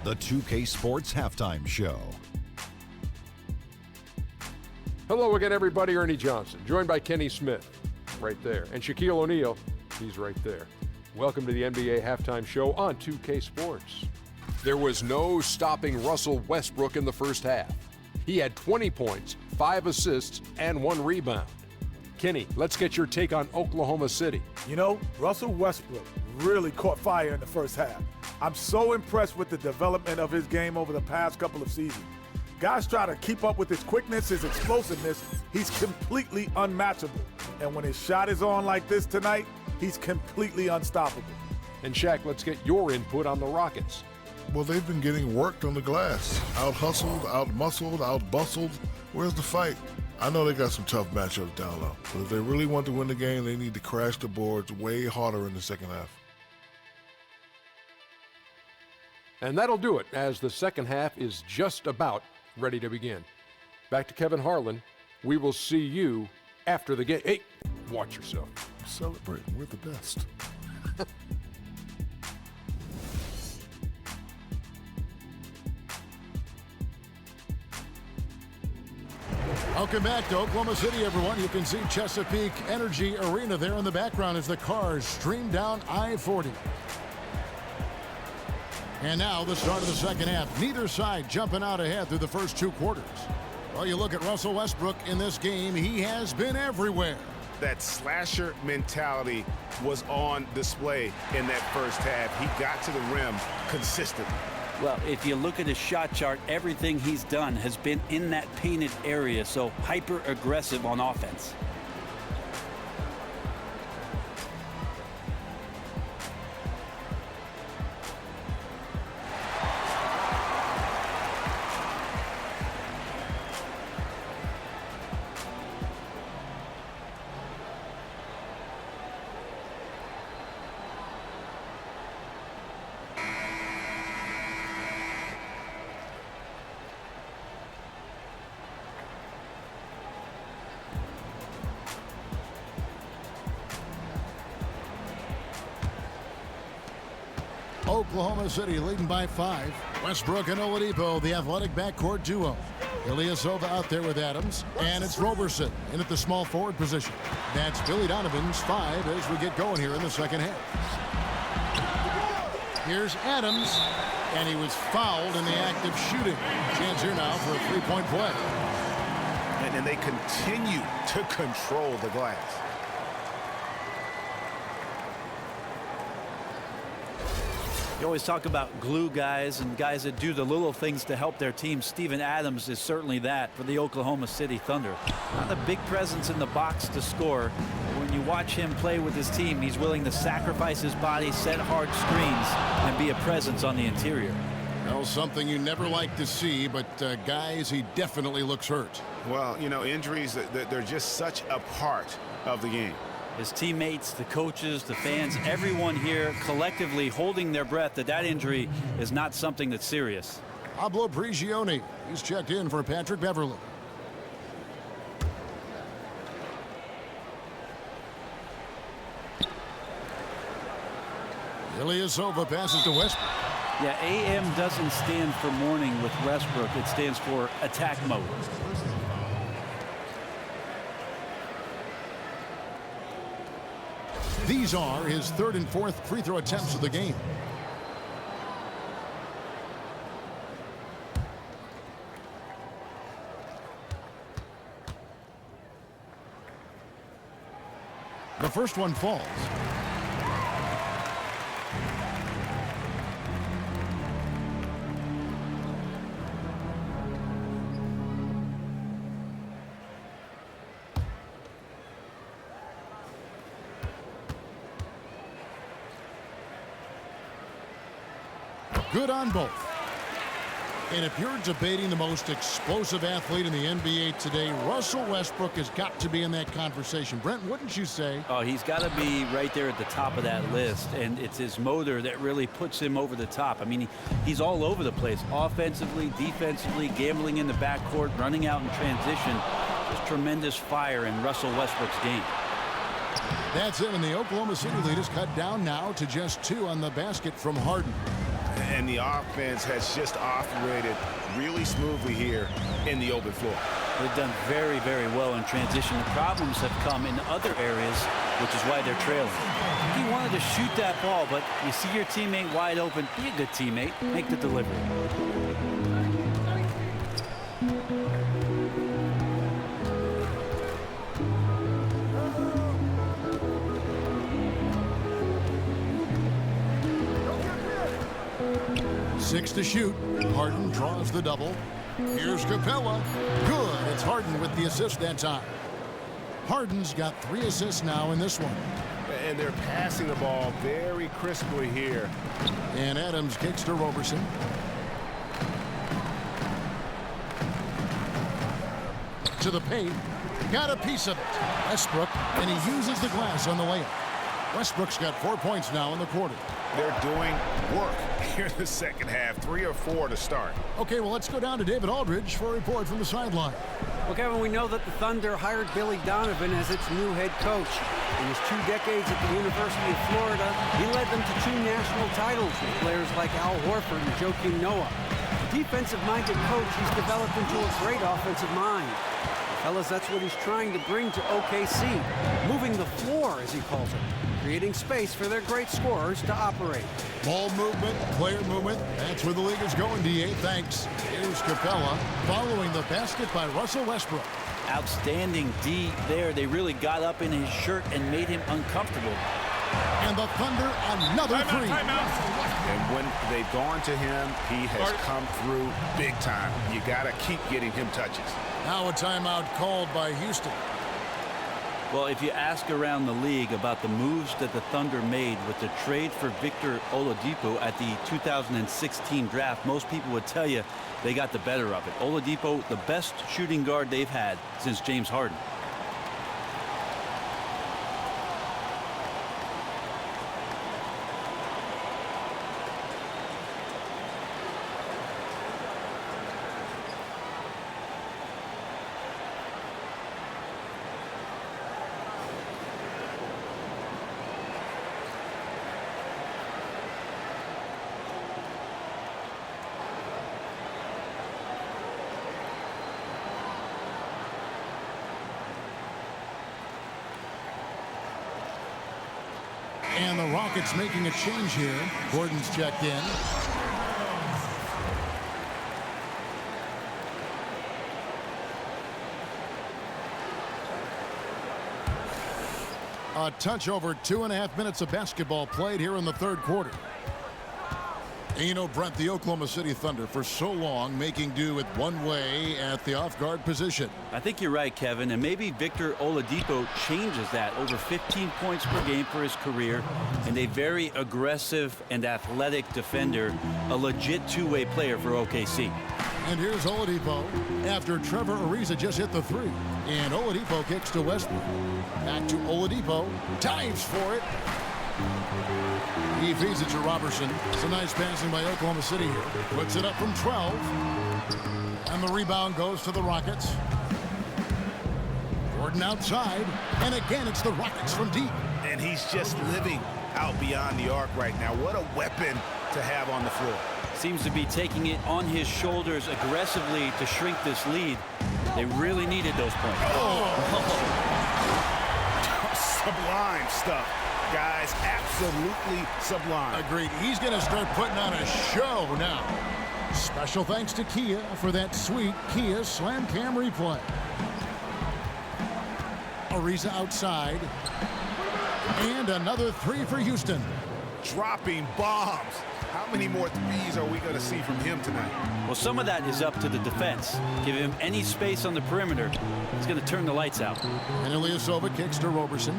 The 2K Sports Halftime Show. Hello again, everybody. Ernie Johnson, joined by Kenny Smith, right there. And Shaquille O'Neal, he's right there. Welcome to the NBA Halftime Show on 2K Sports. There was no stopping Russell Westbrook in the first half. He had 20 points, 5 assists, and 1 rebound. Kenny, let's get your take on Oklahoma City. You know, Russell Westbrook really caught fire in the first half. I'm so impressed with the development of his game over the past couple of seasons. Guys try to keep up with his quickness, his explosiveness. He's completely unmatchable. And when his shot is on like this tonight, he's completely unstoppable. And Shaq, let's get your input on the Rockets. Well, they've been getting worked on the glass. Out-hustled, out-muscled, out-bustled. Where's the fight? I know they got some tough matchups down low, but if they really want to win the game, they need to crash the boards way harder in the second half. And that'll do it, as the second half is just about ready to begin. Back to Kevin Harlan. We will see you after the game. Hey, watch yourself. Celebrating, we're the best. Welcome back to Oklahoma City, everyone. You can see Chesapeake Energy Arena there in the background as the cars stream down I-40. And now the start of the second half. Neither side jumping out ahead through the first 2 quarters. Well, you look at Russell Westbrook in this game. He has been everywhere. That slasher mentality was on display in that first half. He got to the rim consistently. Well, if you look at his shot chart, everything he's done has been in that painted area, so hyper-aggressive on offense. Oklahoma City leading by 5. Westbrook and Oladipo, the athletic backcourt duo. Ilyasova out there with Adams, and it's Roberson in at the small forward position. That's Billy Donovan's 5 as we get going here in the second half. Here's Adams, and he was fouled in the act of shooting. Chance here now for a 3-point play. And they continue to control the glass. You always talk about glue guys and guys that do the little things to help their team. Steven Adams is certainly that for the Oklahoma City Thunder. Not a big presence in the box to score. When you watch him play with his team, he's willing to sacrifice his body, set hard screens, and be a presence on the interior. Well, something you never like to see, but guys, he definitely looks hurt. Well, you know, injuries, they're just such a part of the game. His teammates, the coaches, the fans, everyone here collectively holding their breath that injury is not something that's serious. Pablo Prigioni, he's checked in for Patrick Beverly. Ilyasova passes to Westbrook. Yeah, AM doesn't stand for morning with Westbrook. It stands for attack mode. These are his 3rd and 4th free throw attempts of the game. The first one falls. Good on both. And if you're debating the most explosive athlete in the NBA today, Russell Westbrook has got to be in that conversation. Brent, wouldn't you say? Oh, he's got to be right there at the top of that list, and it's his motor that really puts him over the top. I mean, he's all over the place, offensively, defensively, gambling in the backcourt, running out in transition. Just tremendous fire in Russell Westbrook's game. That's it, and the Oklahoma City lead is cut down now to just 2 on the basket from Harden. And the offense has just operated really smoothly here in the open floor. They've done very, very well in transition. The problems have come in other areas, which is why they're trailing. He wanted to shoot that ball, but you see your teammate wide open, be a good teammate, make the delivery. Six to shoot. Harden draws the double. Here's Capella. Good. It's Harden with the assist that time. Harden's got 3 assists now in this one. And they're passing the ball very crisply here. And Adams kicks to Roberson. To the paint. Got a piece of it. Westbrook, and he uses the glass on the layup. Westbrook's got 4 points now in the quarter. They're doing work here in the second half. 3 or 4 to start. Okay, well, let's go down to David Aldridge for a report from the sideline. Well, Kevin, we know that the Thunder hired Billy Donovan as its new head coach. In his 2 decades at the University of Florida, he led them to 2 national titles with players like Al Horford and Joakim Noah. A defensive-minded coach, he's developed into a great offensive mind. Fellas, that's what he's trying to bring to OKC. Moving the floor, as he calls it. Creating space for their great scorers to operate. Ball movement, player movement. That's where the league is going, D.A. Thanks. Here's Capella following the basket by Russell Westbrook. Outstanding D there. They really got up in his shirt and made him uncomfortable. And the Thunder, another three. And when they've gone to him, he has come through big time. You got to keep getting him touches. Now a timeout called by Houston. Well, if you ask around the league about the moves that the Thunder made with the trade for Victor Oladipo at the 2016 draft, most people would tell you they got the better of it. Oladipo, the best shooting guard they've had since James Harden. And the Rockets making a change here. Gordon's checked in. A touch over 2.5 minutes of basketball played here in the third quarter. And you know, Brent, the Oklahoma City Thunder for so long making do with one way at the off-guard position. I think you're right, Kevin, and maybe Victor Oladipo changes that. Over 15 points per game for his career, and a very aggressive and athletic defender, a legit two-way player for OKC. And here's Oladipo after Trevor Ariza just hit the three. And Oladipo kicks to Westbrook. Back to Oladipo. Dives for it. He feeds it to Robertson. Some nice passing by Oklahoma City here. Puts it up from 12. And the rebound goes to the Rockets. Gordon outside. And again, it's the Rockets from deep. And he's just living out beyond the arc right now. What a weapon to have on the floor. Seems to be taking it on his shoulders aggressively to shrink this lead. They really needed those points. Sublime stuff, guys. Absolutely sublime. Agreed. He's going to start putting on a show now. Special thanks to Kia for that sweet Kia Slam Cam replay. Ariza outside. And another three for Houston. Dropping bombs. How many more threes are we going to see from him tonight? Well, some of that is up to the defense. Give him any space on the perimeter, he's going to turn the lights out. And Ilyasova kicks to Roberson.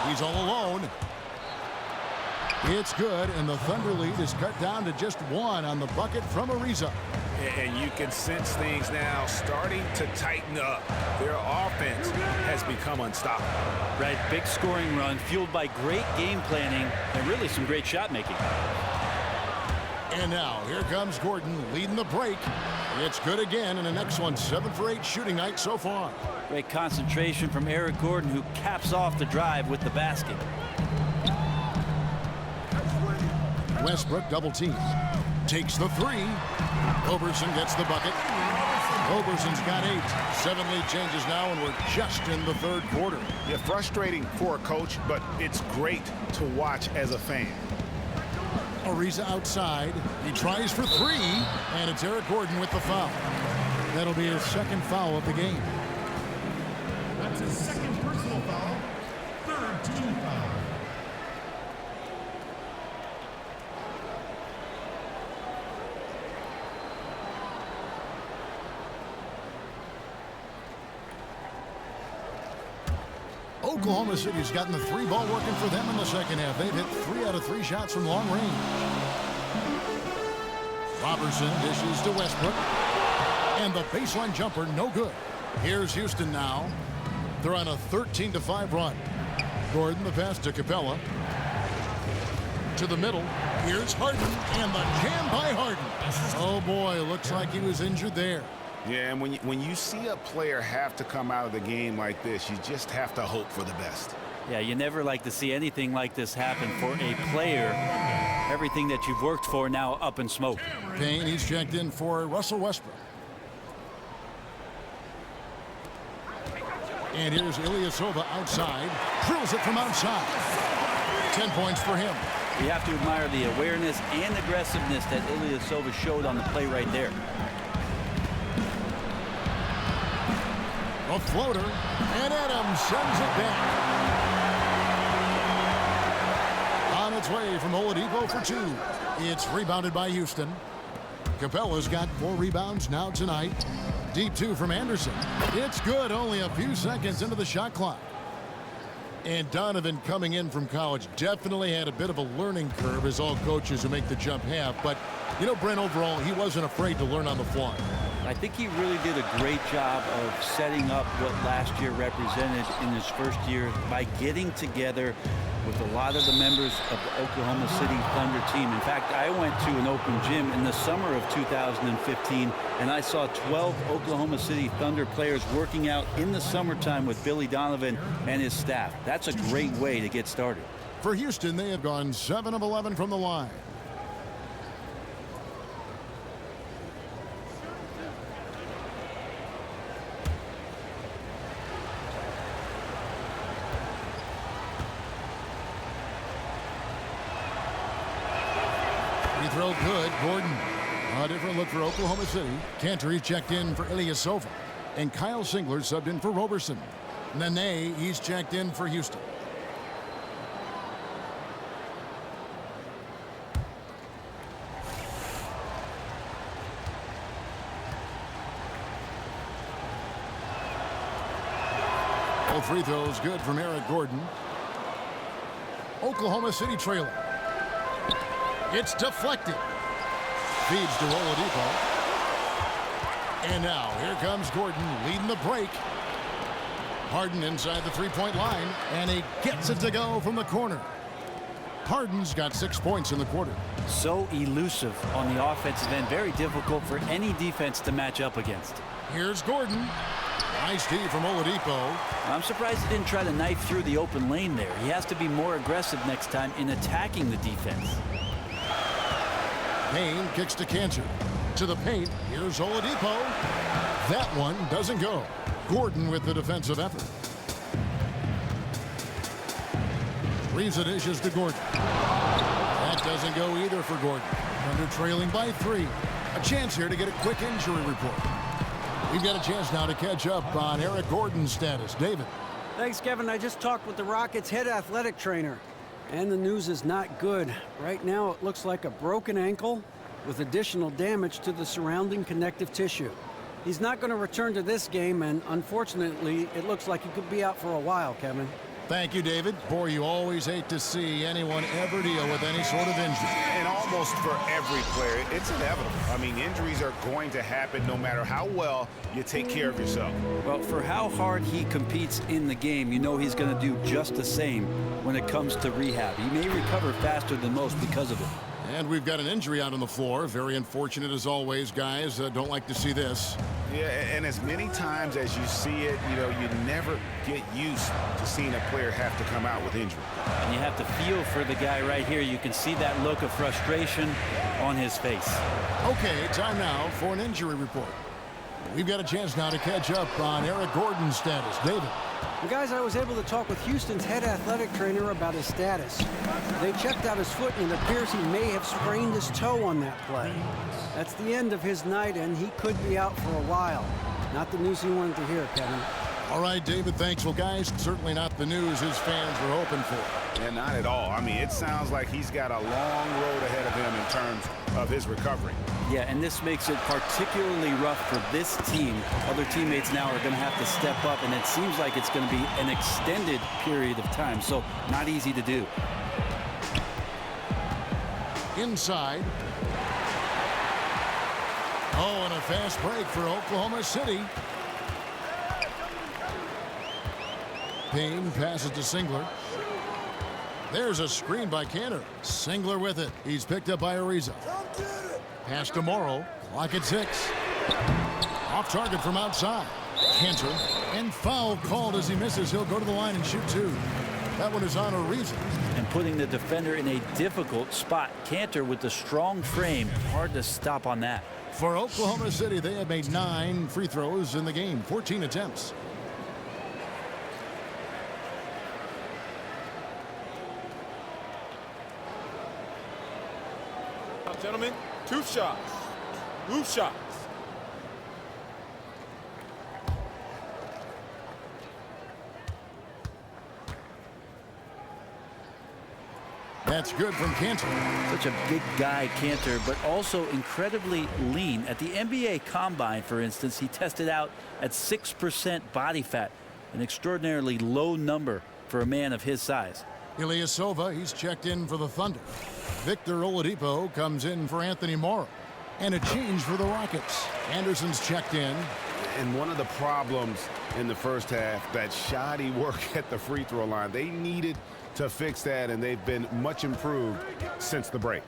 He's all alone. It's good, and the Thunder lead is cut down to just one on the bucket from Ariza. And you can sense things now starting to tighten up. Their offense has become unstoppable. Right, big scoring run fueled by great game planning and really some great shot making. And now, here comes Gordon leading the break. It's good again, and an excellent 7 for 8 shooting night so far. Great concentration from Eric Gordon, who caps off the drive with the basket. Westbrook double team. Takes the 3. Roberson gets the bucket. Roberson's got 8. 7 lead changes now, and we're just in the 3rd quarter. Yeah, frustrating for a coach, but it's great to watch as a fan. Ariza outside. He tries for 3, and it's Eric Gordon with the foul. That'll be his 2nd foul of the game. That's his 2nd personal foul, 3rd team foul. Oklahoma City's gotten the 3 ball working for them in the 2nd half. They've hit 3 out of 3 shots from long range. Roberson dishes to Westbrook. And the baseline jumper, no good. Here's Houston now. They're on a 13-5 run. Gordon, the pass to Capella. To the middle. Here's Harden. And the jam by Harden. Oh, boy, looks like he was injured there. Yeah, and when you see a player have to come out of the game like this, you just have to hope for the best. Yeah, you never like to see anything like this happen for a player. Everything that you've worked for now up in smoke. Payne, he's checked in for Russell Westbrook. And here's Ilyasova outside. Drills it from outside. 10 points for him. You have to admire the awareness and aggressiveness that Ilyasova showed on the play right there. A floater, and Adams sends it back. On its way from Oladipo for 2. It's rebounded by Houston. Capella's got 4 rebounds now tonight. Deep 2 from Anderson. It's good, only a few seconds into the shot clock. And Donovan, coming in from college, definitely had a bit of a learning curve, as all coaches who make the jump have. But, you know, Brent, overall, he wasn't afraid to learn on the fly. I think he really did a great job of setting up what last year represented in his first year by getting together with a lot of the members of the Oklahoma City Thunder team. In fact, I went to an open gym in the summer of 2015, and I saw 12 Oklahoma City Thunder players working out in the summertime with Billy Donovan and his staff. That's a great way to get started. For Houston, they have gone 7 of 11 from the line. Throw good. Gordon. A different look for Oklahoma City. Cantor checked in for Ilyasova. And Kyle Singler subbed in for Roberson. Nene, he's checked in for Houston. All 3 throws good from Eric Gordon. Oklahoma City trailing. It's deflected. Feeds to Oladipo. And now here comes Gordon leading the break. Harden inside the 3-point line, and he gets it to go from the corner. Harden's got 6 points in the quarter. So elusive on the offensive end. Very difficult for any defense to match up against. Here's Gordon. Nice D from Oladipo. I'm surprised he didn't try to knife through the open lane there. He has to be more aggressive next time in attacking the defense. Payne kicks to Cantor. To the paint. Here's Oladipo. That one doesn't go. Gordon with the defensive effort. Reeves it dishes to Gordon. That doesn't go either for Gordon. Thunder trailing by 3. A chance here to get a quick injury report. We've got a chance now to catch up on Eric Gordon's status. David. Thanks, Kevin. I just talked with the Rockets' head athletic trainer. And the news is not good. Right now, it looks like a broken ankle with additional damage to the surrounding connective tissue. He's not going to return to this game, and unfortunately, it looks like he could be out for a while, Kevin. Thank you, David. Boy, you always hate to see anyone ever deal with any sort of injury. And almost for every player, it's inevitable. I mean, injuries are going to happen no matter how well you take care of yourself. Well, for how hard he competes in the game, you know he's going to do just the same when it comes to rehab. He may recover faster than most because of it. And we've got an injury out on the floor. Very unfortunate as always, guys. Don't like to see this. Yeah, and as many times as you see it, you know, you never get used to seeing a player have to come out with injury. And you have to feel for the guy right here. You can see that look of frustration on his face. Okay, time now for an injury report. We've got a chance now to catch up on Eric Gordon's status. David. Well, guys, I was able to talk with Houston's head athletic trainer about his status. They checked out his foot, and it appears he may have sprained his toe on that play. That's the end of his night, and he could be out for a while. Not the news he wanted to hear, Kevin. All right, David, thanks. Well, guys, certainly not the news his fans were hoping for. And not at all. I mean, it sounds like he's got a long road ahead of him in terms of his recovery. Yeah, and this makes it particularly rough for this team. Other teammates now are going to have to step up, and it seems like it's going to be an extended period of time, so not easy to do. Inside. Oh, and a fast break for Oklahoma City. Payne passes to Singler. There's a screen by Kanter. Singler with it. He's picked up by Ariza. Pass to Morrow. Clock at 6. Off target from outside. Kanter. And foul called as he misses. He'll go to the line and shoot 2. That one is on Ariza. And putting the defender in a difficult spot. Kanter with the strong frame. Hard to stop on that. For Oklahoma City, they have made 9 free throws in the game. 14 attempts. Gentlemen, 2 shots. 2 shots. That's good from Kanter. Such a big guy, Kanter, but also incredibly lean. At the NBA Combine, for instance, he tested out at 6% body fat, an extraordinarily low number for a man of his size. Ilyasova, he's checked in for the Thunder. Victor Oladipo comes in for Anthony Morrow. And a change for the Rockets. Anderson's checked in. And one of the problems in the first half, that shoddy work at the free throw line. They needed to fix that, and they've been much improved since the break.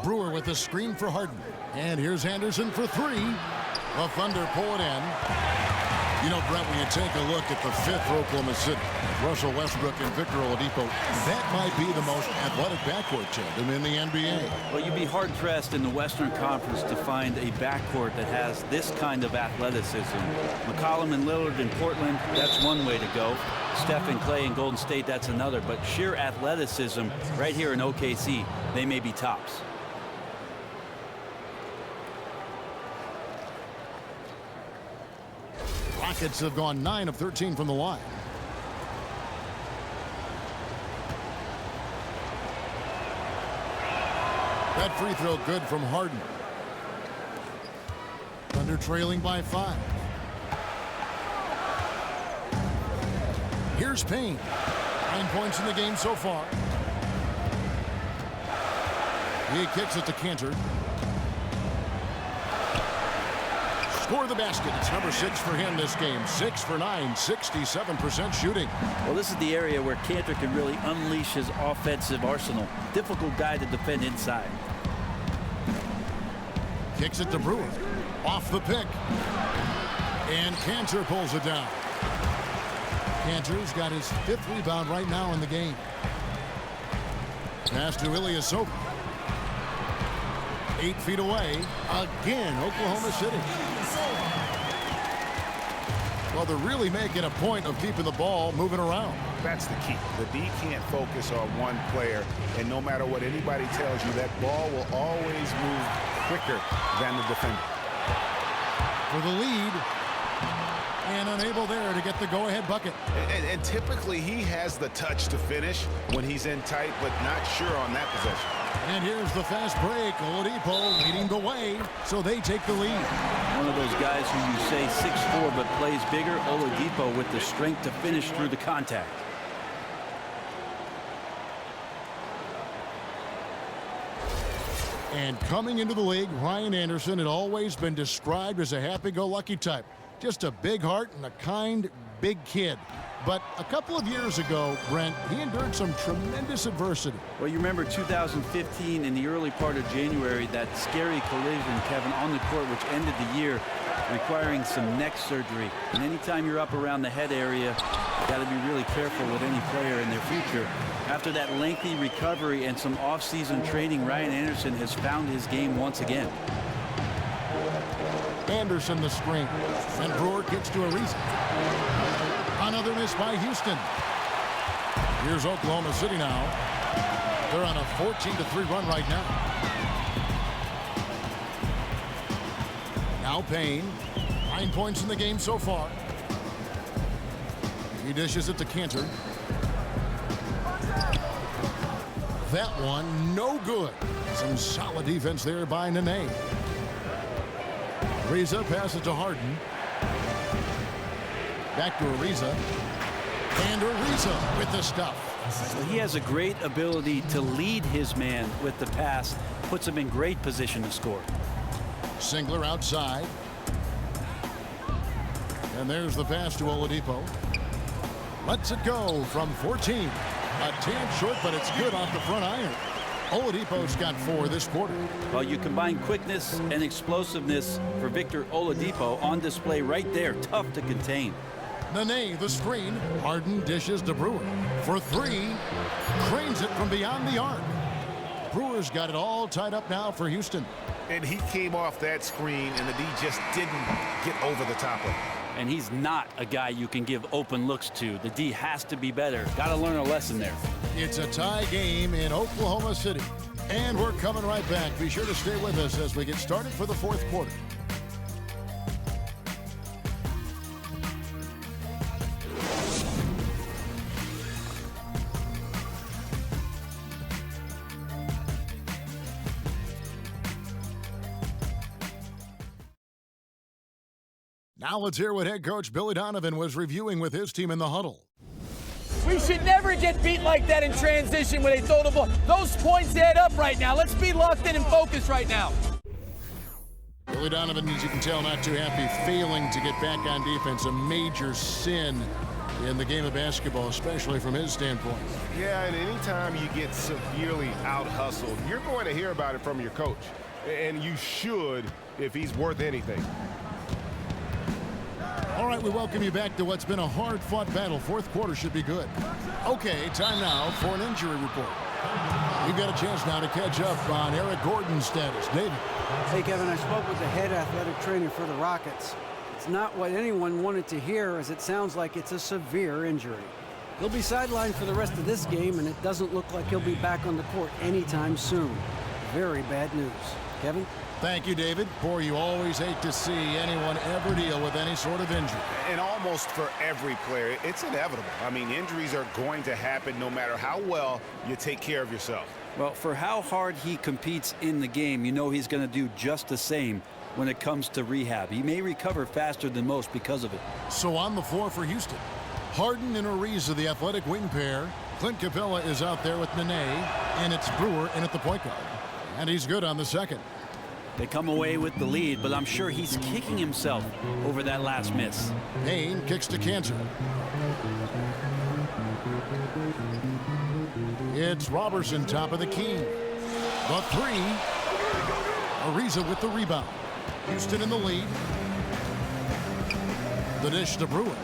Brewer with the screen for Harden. And here's Anderson for 3. The Thunder pull it in. You know, Brett, when you take a look at the 5th for Oklahoma City, Russell Westbrook and Victor Oladipo, that might be the most athletic backcourt tandem in the NBA. Well, you'd be hard-pressed in the Western Conference to find a backcourt that has this kind of athleticism. McCollum and Lillard in Portland, that's one way to go. Steph and Clay in Golden State, that's another. But sheer athleticism right here in OKC, they may be tops. Rockets have gone 9 of 13 from the line. That free throw good from Harden. Thunder trailing by 5. Here's Payne. 9 points in the game so far. He kicks it to Kanter. Score the basket. It's number 6 for him this game. 6 for 9, 67% shooting. Well, this is the area where Kanter can really unleash his offensive arsenal. Difficult guy to defend inside. Kicks it to Brewer. Off the pick. And Kanter pulls it down. Kanter's got his 5th rebound right now in the game. Pass to Ilyasova. 8 feet away. Again, Oklahoma City. Well, they're really making a point of keeping the ball moving around. That's the key. The D can't focus on one player, and no matter what anybody tells you, that ball will always move quicker than the defender. For the lead, and unable there to get the go-ahead bucket. And typically he has the touch to finish when he's in tight, but not sure on that possession. And here's the fast break. Oladipo leading the way, so they take the lead. One of those guys who you say 6'4", but plays bigger. Oladipo with the strength to finish through the contact. And coming into the league, Ryan Anderson had always been described as a happy-go-lucky type. Just a big heart and a kind, big kid. But a couple of years ago, Brent, he endured some tremendous adversity. Well, you remember 2015 in the early part of January, that scary collision, Kevin, on the court, which ended the year requiring some neck surgery. And anytime you're up around the head area, you've got to be really careful with any player in their future. After that lengthy recovery and some off-season training, Ryan Anderson has found his game once again. Anderson the screen, and Brewer gets to Ariza. Another miss by Houston. Here's Oklahoma City now. They're on a 14-3 run right now. Now Payne, 9 points in the game so far. He dishes it to Cantor. That one, no good. Some solid defense there by Nene. Ariza passes to Harden. Back to Ariza. And Ariza with the stuff. Well, he has a great ability to lead his man with the pass. Puts him in great position to score. Singler outside. And there's the pass to Oladipo. Lets it go from 14. A tad short, but it's good off the front iron. Oladipo's got 4 this quarter. Well, you combine quickness and explosiveness for Victor Oladipo on display right there. Tough to contain. Nene, the screen. Harden dishes to Brewer. For 3. Cranes it from beyond the arc. Brewer's got it all tied up now for Houston. And he came off that screen, and the D just didn't get over the top of it. And he's not a guy you can give open looks to. The D has to be better. Got to learn a lesson there. It's a tie game in Oklahoma City. And we're coming right back. Be sure to stay with us as we get started for the 4th quarter. Now let's hear what head coach Billy Donovan was reviewing with his team in the huddle. We should never get beat like that in transition when they throw the ball. Those points add up right now. Let's be locked in and focused right now. Billy Donovan, as you can tell, not too happy, failing to get back on defense. A major sin in the game of basketball, especially from his standpoint. Yeah, and anytime you get severely out-hustled, you're going to hear about it from your coach. And you should if he's worth anything. All right, we welcome you back to what's been a hard-fought battle. 4th quarter should be good. Okay, time now for an injury report. We've got a chance now to catch up on Eric Gordon's status. David. Hey, Kevin, I spoke with the head athletic trainer for the Rockets. It's not what anyone wanted to hear, as it sounds like it's a severe injury. He'll be sidelined for the rest of this game, and it doesn't look like he'll be back on the court anytime soon. Very bad news. Kevin? Thank you, David. Boy, you always hate to see anyone ever deal with any sort of injury. And almost for every player, it's inevitable. I mean, injuries are going to happen no matter how well you take care of yourself. Well, for how hard he competes in the game, you know he's going to do just the same when it comes to rehab. He may recover faster than most because of it. So on the floor for Houston, Harden and Ariza, the athletic wing pair. Clint Capella is out there with Nene, and it's Brewer in at the point guard. And he's good on the second. They come away with the lead, but I'm sure he's kicking himself over that last miss. Payne kicks to Cantor. It's Robertson top of the key. The 3. Ariza with the rebound. Houston in the lead. The dish to Brewer.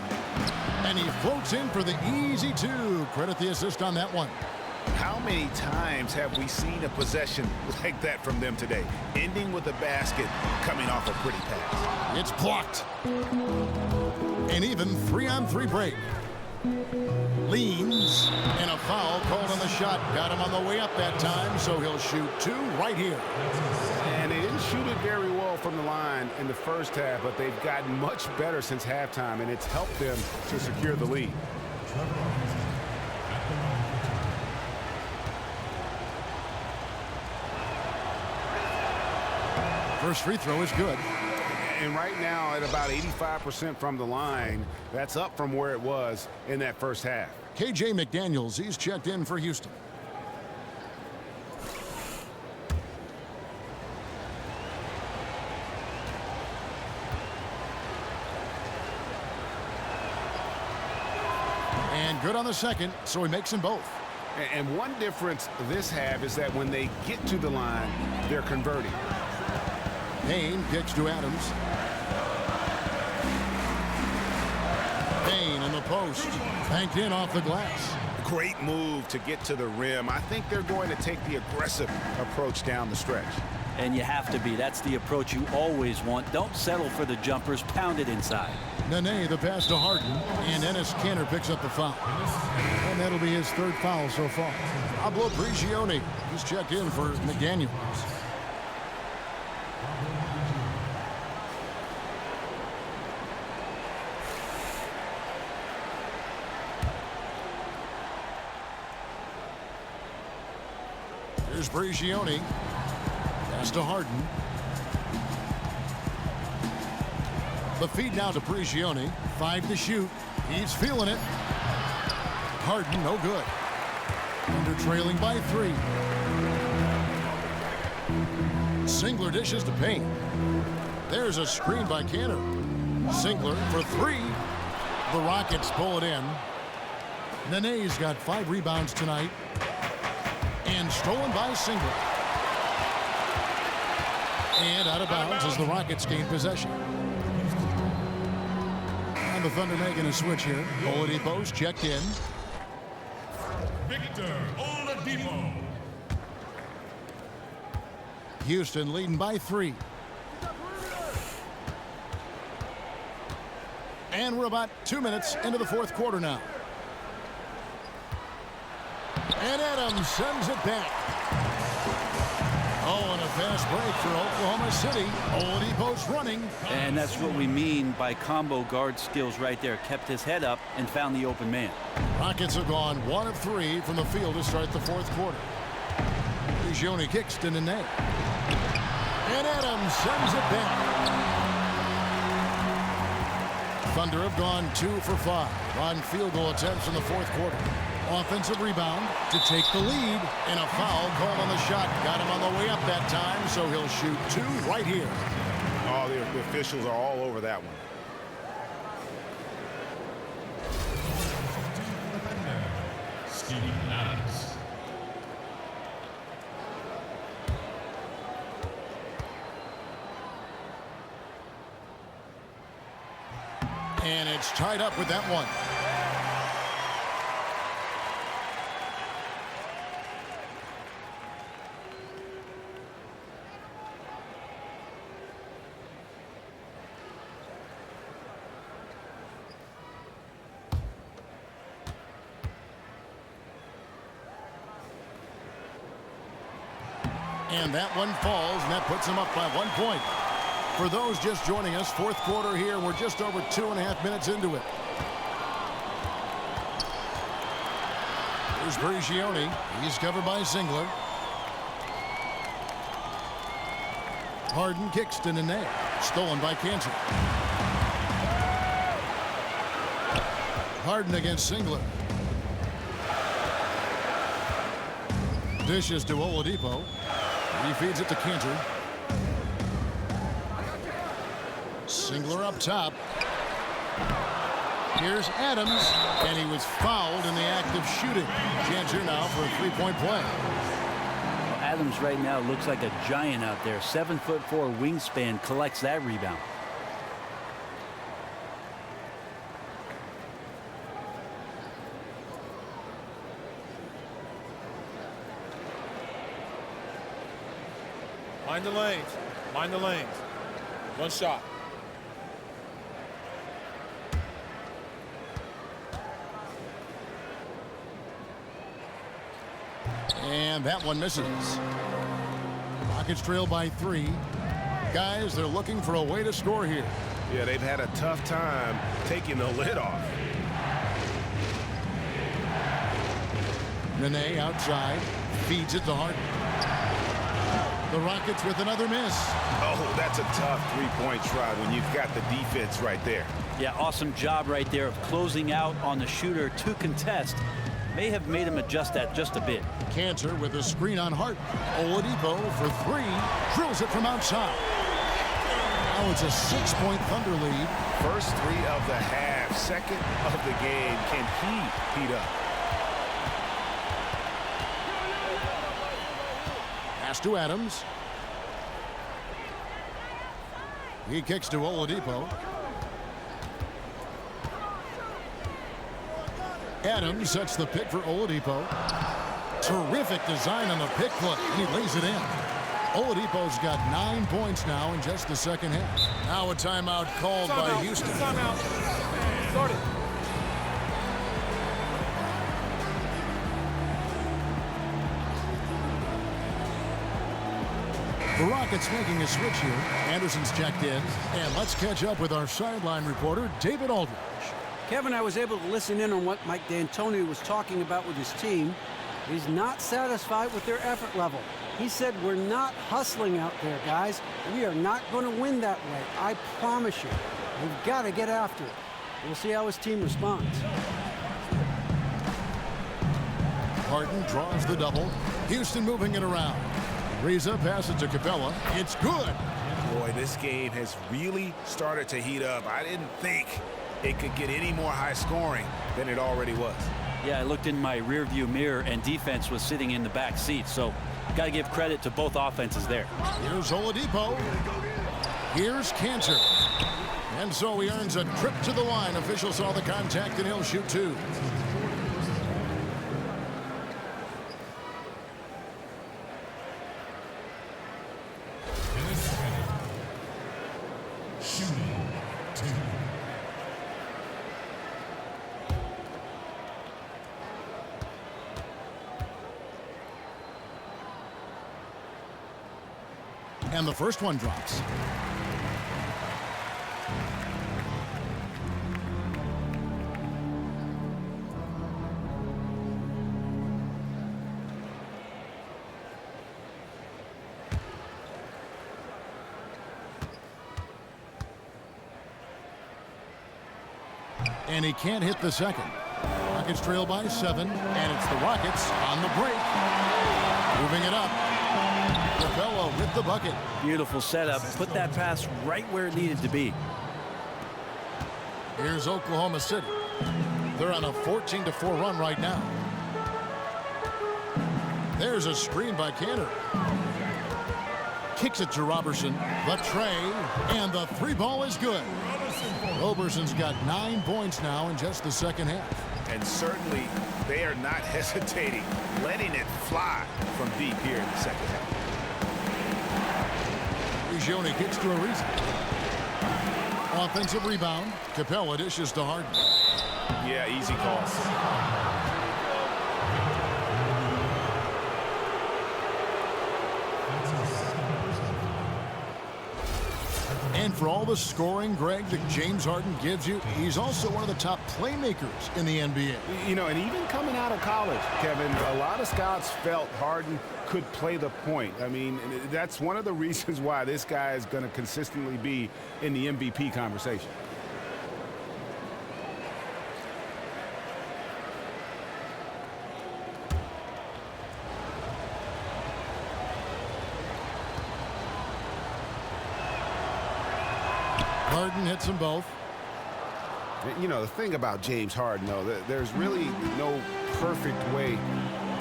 And he floats in for the easy 2. Credit the assist on that one. How many times have we seen a possession like that from them today? Ending with a basket, coming off a pretty pass. It's blocked. An even 3-on-3 break. Leans, and a foul called on the shot. Got him on the way up that time, so he'll shoot 2 right here. And they didn't shoot it very well from the line in the first half, but they've gotten much better since halftime, and it's helped them to secure the lead. First free throw is good. And right now at about 85% from the line, that's up from where it was in that first half. KJ McDaniels, he's checked in for Houston. good on the second, so he makes them both. And one difference this have is that when they get to the line, they're converting. Payne kicks to Adams. Payne in the post. Banked in off the glass. Great move to get to the rim. I think they're going to take the aggressive approach down the stretch. And you have to be. That's the approach you always want. Don't settle for the jumpers. Pound it inside. Nene, the pass to Harden. And Enes Kanter picks up the foul. And that'll be his third foul so far. Pablo Prigioni just checked in for McDaniels. Here's Prigioni. Pass to Harden. The feed now to Prigioni. 5 to shoot. He's feeling it. Harden, no good. Under trailing by 3. Singler dishes to Payne. There's a screen by Kanter. Singler for 3. The Rockets pull it in. Nene's got 5 rebounds tonight. And stolen by Singler. And out of bounds as the Rockets gain possession. And the Thunder making a switch here. Oladipo's checked in. Victor Oladipo. Houston leading by 3. And we're about 2 minutes into the fourth quarter now. And Adams sends it back. Oh, and a fast break for Oklahoma City. Oladipo's running. And that's what we mean by combo guard skills right there. Kept his head up and found the open man. Rockets have gone 1 of 3 from the field to start the fourth quarter. Prigioni kicks to Nene. And Adams sends it back. Thunder have gone 2 for 5 on field goal attempts in the fourth quarter. Offensive rebound to take the lead, and a foul called on the shot. Got him on the way up that time, so he'll shoot 2 right here. Oh, the officials are all over that one. Steven Adams. And it's tied up with that one. And that one falls, and that puts them up by 1 point. For those just joining us, fourth quarter here, we're just over 2.5 minutes into it. Here's Prigioni. He's covered by Singler. Harden kicks to Nene. Stolen by Kanter. Harden against Singler. Dishes to Oladipo. He feeds it to Kanter. Singler up top. Here's Adams, and he was fouled in the act of shooting. Chance here now for a 3-point play. Well, Adams right now looks like a giant out there. 7'4" wingspan, collects that rebound. Mind the lanes. Mind the lanes. One shot. And that one misses. Rockets trail by 3. Guys, they're looking for a way to score here. Yeah, they've had a tough time taking the lid off. Nene outside. Feeds it to Harden. The Rockets with another miss. Oh, that's a tough three-point shot when you've got the defense right there. Yeah, awesome job right there of closing out on the shooter to contest. May have made him adjust that just a bit. Kanter with a screen on Harden. Oladipo for 3. Drills it from outside. Now it's a 6-point Thunder lead. First 3 of the half, second of the game. Can he heat up? Pass to Adams. He kicks to Oladipo. Adams sets the pick for Oladipo. Terrific design on the pick play, and he lays it in. Oladipo's got 9 points now in just the second half. Now a timeout called by Houston. Timeout. Start it. The Rockets making a switch here. Anderson's checked in. And let's catch up with our sideline reporter, David Aldridge. Kevin, I was able to listen in on what Mike D'Antoni was talking about with his team. He's not satisfied with their effort level. He said, we're not hustling out there, guys. We are not going to win that way. I promise you. We've got to get after it. We'll see how his team responds. Harden draws the double. Houston moving it around. Reza passes to Capella. It's good. Boy, this game has really started to heat up. I didn't think it could get any more high scoring than it already was. Yeah, I looked in my rearview mirror and defense was sitting in the back seat. So got to give credit to both offenses there. Here's Oladipo. Here's Cantor. And so he earns a trip to the line. Official saw the contact and he'll shoot 2. And the first one drops. And he can't hit the second. Rockets trail by 7, and it's the Rockets on the break. Moving it up. Capella with the bucket. Beautiful setup. Put that pass right where it needed to be. Here's Oklahoma City. They're on a 14-4 run right now. There's a screen by Cantor. Kicks it to Robertson. The tray, and the 3-ball is good. Roberson's got 9 points now in just the second half. And certainly they are not hesitating, letting it fly from deep here in the second half. Prigioni kicks to Ariza. Offensive rebound. Capella dishes to Harden. Yeah, easy calls. And for all the scoring, Greg, that James Harden gives you, he's also one of the top playmakers in the NBA. You know, and even coming out of college, Kevin, a lot of scouts felt Harden could play the point. I mean, that's one of the reasons why this guy is going to consistently be in the MVP conversation. Harden hits them both. You know, the thing about James Harden, though, there's really no perfect way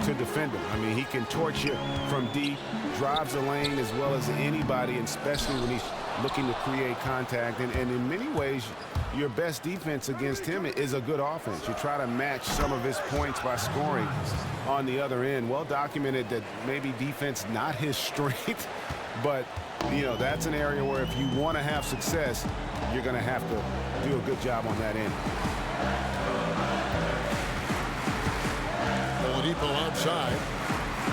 to defend him. I mean, he can torch you from deep, drives the lane as well as anybody, and especially when he's looking to create contact. And in many ways, your best defense against him is a good offense. You try to match some of his points by scoring on the other end. Well documented that maybe defense not his strength, but you know, that's an area where if you want to have success, you're going to have to do a good job on that end. Oladipo outside.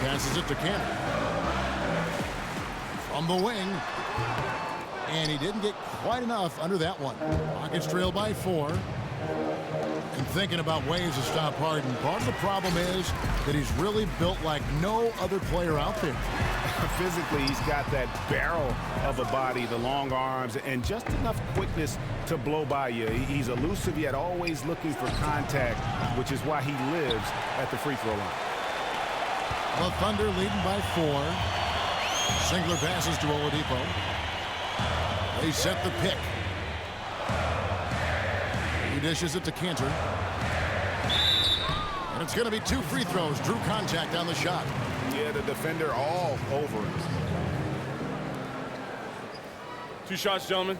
Passes it to Cantor. From the wing. And he didn't get quite enough under that one. Rockets trail by 4. And thinking about ways to stop Harden, part of the problem is that he's really built like no other player out there. Physically, he's got that barrel of a body, the long arms, and just enough quickness to blow by you. He's elusive, yet always looking for contact, which is why he lives at the free throw line. The Thunder leading by 4. Singler passes to Oladipo. They set the pick. He dishes it to Kanter. And it's going to be 2 free throws. Drew contact on the shot. Yeah, the defender all over it. 2 shots, gentlemen.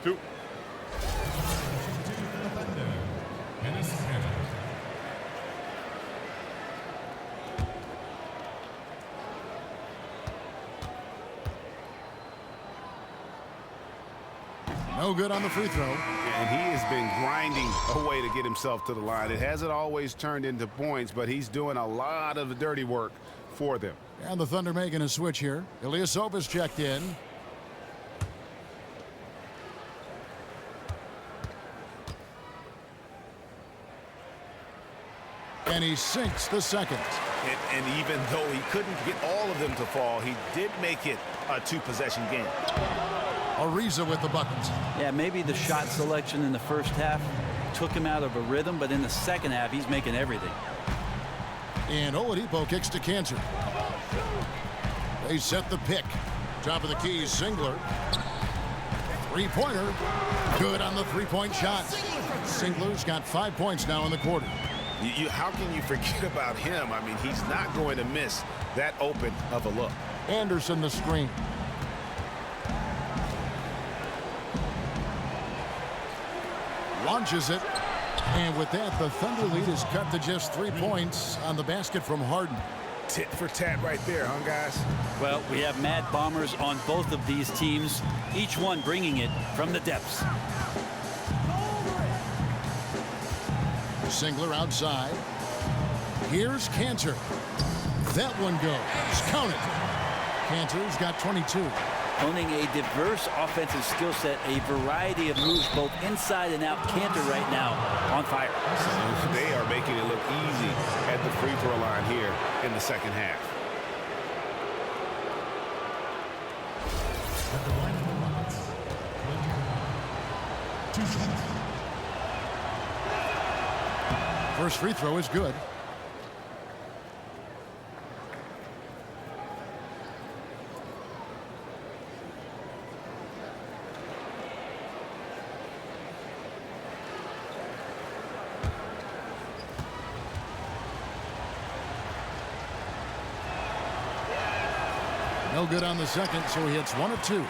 2. No good on the free throw. And he has been grinding away to get himself to the line. It hasn't always turned into points, but he's doing a lot of the dirty work for them. And the Thunder making a switch here. Ilyasova's checked in. And he sinks the second. And even though he couldn't get all of them to fall, he did make it a 2-possession game. Ariza with the buckets. Yeah, maybe the shot selection in the first half took him out of a rhythm, but in the second half, he's making everything. And Oladipo kicks to Kanter. They set the pick. Top of the key, Singler. Three-pointer. Good on the three-point shot. Singler's got 5 points now in the quarter. How can you forget about him? I mean, he's not going to miss that open of a look. Anderson the screen. Launches it. And with that, the Thunder lead is cut to just 3 points on the basket from Harden. Tit for tat right there, huh, guys? Well, we have Mad Bombers on both of these teams, each one bringing it from the depths. Singler outside. Here's Kanter. That one goes. Count it. Kanter's got 22. Owning a diverse offensive skill set, a variety of moves both inside and out. Kanter right now on fire. They are making it look easy at the free throw line here in the second half. At the line of the Rockets, 2 shots. First free throw is good. No good on the second, so he hits 1 of 2.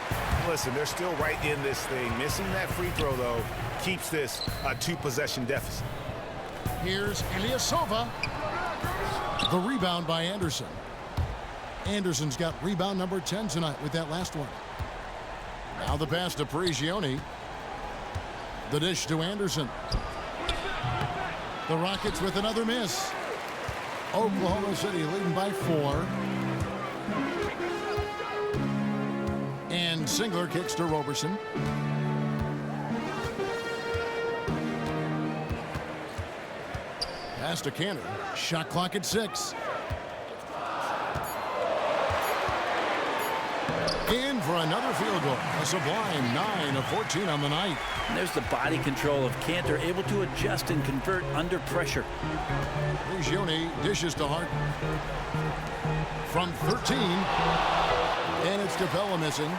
Listen, they're still right in this thing. Missing that free throw, though, keeps this a 2-possession deficit. Here's Ilyasova. The rebound by Anderson. Anderson's got rebound number 10 tonight with that last one. Now the pass to Prigioni. The dish to Anderson. The Rockets with another miss. Oklahoma City leading by 4. And Singler kicks to Roberson. Pass to Kanter. Shot clock at 6. In for another field goal. A sublime 9 of 14 on the night. And there's the body control of Kanter, able to adjust and convert under pressure. Prigioni dishes to Harden. From 13. And it's DePella missing.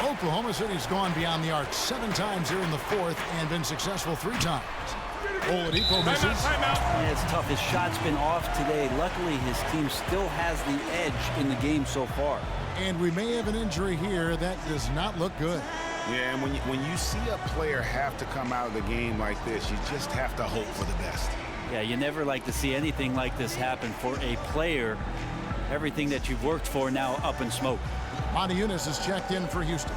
Oklahoma City's gone beyond the arc 7 times here in the fourth and been successful 3 times. Oladipo misses. Yeah, it's tough. His shot's been off today. Luckily, his team still has the edge in the game so far. And we may have an injury here that does not look good. Yeah, and when you see a player have to come out of the game like this, you just have to hope for the best. Yeah, you never like to see anything like this happen for a player. Everything that you've worked for now up in smoke. Monty Eunice is checked in for Houston.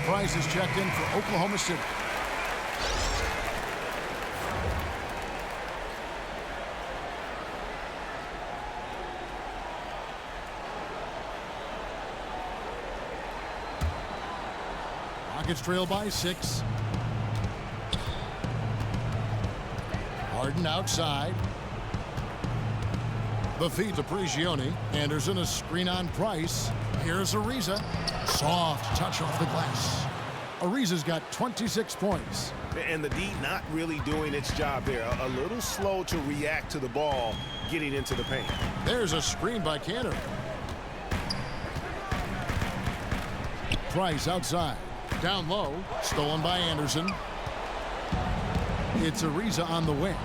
Price is checked in for Oklahoma City. Rockets trail by 6. Harden outside. The feed to Prigioni. Anderson, a screen on Price. Here's Ariza. Soft touch off the glass. Ariza's got 26 points. And the D not really doing its job there. A little slow to react to the ball getting into the paint. There's a screen by Cantor. Price outside. Down low. Stolen by Anderson. It's Ariza on the wing.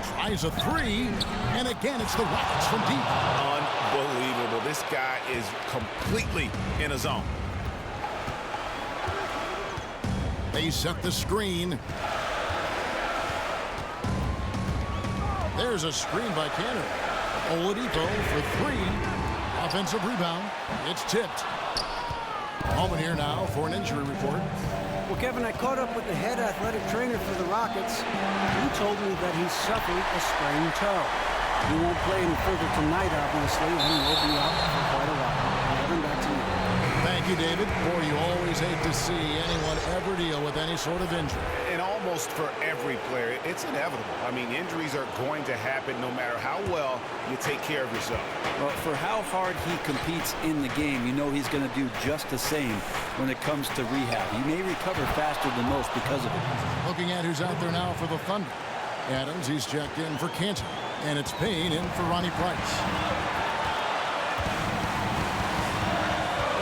Tries a 3. And again, it's the Rockets from deep. Unbelievable. This guy is completely in a zone. They set the screen. There's a screen by Cantor. Oladipo for 3. Offensive rebound. It's tipped. Allman here now for an injury report. Well, Kevin, I caught up with the head athletic trainer for the Rockets. He told me that he suffered a sprained toe. He won't play any further tonight, obviously, and will be out for quite a while. Kevin, back to you. Thank you, David. Boy, you always hate to see anyone ever deal with any sort of injury. And almost for every player, it's inevitable. I mean, injuries are going to happen no matter how well you take care of yourself. Well, for how hard he competes in the game, you know he's going to do just the same when it comes to rehab. He may recover faster than most because of it. Looking at who's out there now for the Thunder. Adams, he's checked in for Cantor. And it's Payne in for Ronnie Price.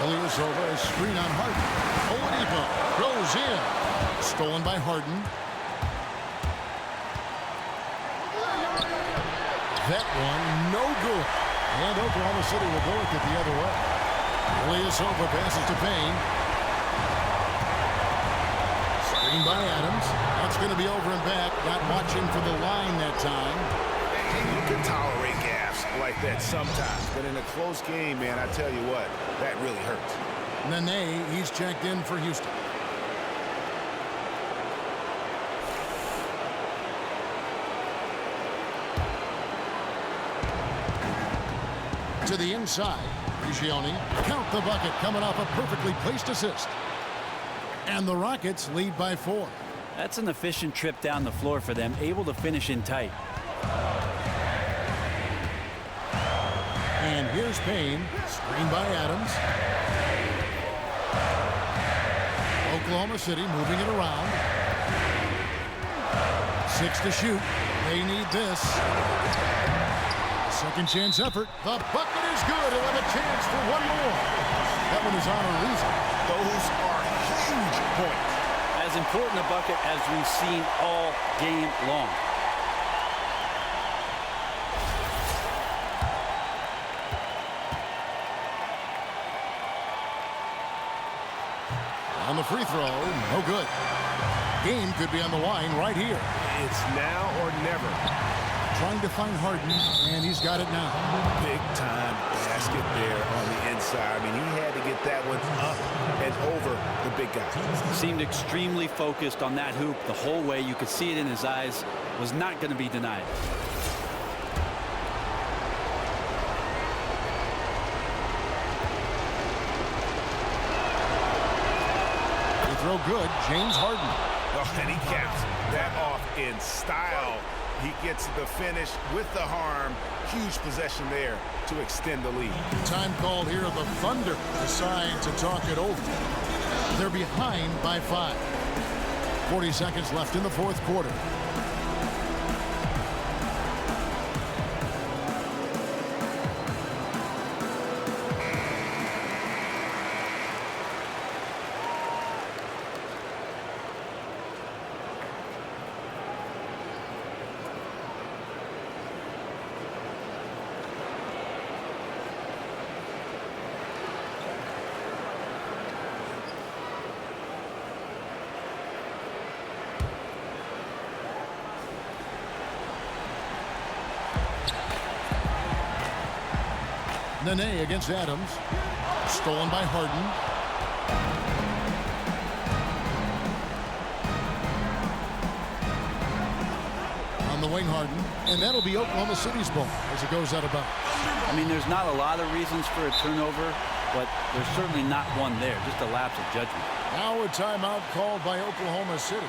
Ilyasova, a screen on Harden. Oladipo goes in. Stolen by Harden. That one, no good. And Oklahoma City will go with it the other way. Ilyasova passes to Payne. Screen by Adams. That's going to be over and back. Not watching for the line that time. You can tolerate gaffes like that sometimes, but in a close game, man, I tell you what, that really hurts. Nene, he's checked in for Houston. To the inside, Prigioni. Count the bucket, coming off a perfectly placed assist. And the Rockets lead by 4. That's an efficient trip down the floor for them, able to finish in tight. And here's Payne, screened by Adams. Oklahoma City moving it around. 6 to shoot. They need this. Second chance effort. The bucket is good. He'll have a chance for one more. That one is on Ariza. Those are huge points. As important a bucket as we've seen all game long. On the free throw, no good. Game could be on the line right here. It's now or never. Trying to find Harden, and he's got it now. Big time basket there on the inside. I mean, he had to get that one up and over the big guy. Seemed extremely focused on that hoop the whole way. You could see it in his eyes. Was not going to be denied. Throw good, James Harden. Oh, and he caps that off in style. He gets the finish with the harm. Huge possession there to extend the lead. Time called here. The Thunder decide to talk it over. They're behind by 5. 40 seconds left in the fourth quarter. Nene against Adams. Stolen by Harden. Dwayne Harden, and that'll be Oklahoma City's ball as it goes out of bounds. I mean, there's not a lot of reasons for a turnover, but there's certainly not one there, just a lapse of judgment. Now a timeout called by Oklahoma City.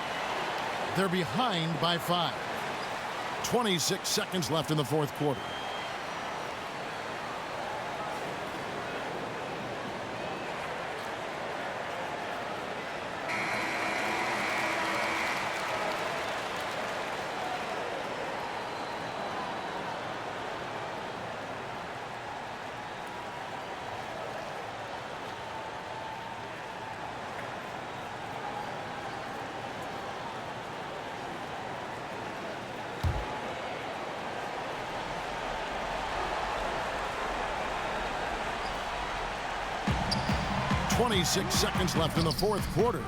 They're behind by 5. 26 seconds left in the fourth quarter. .26 seconds left in the fourth quarter.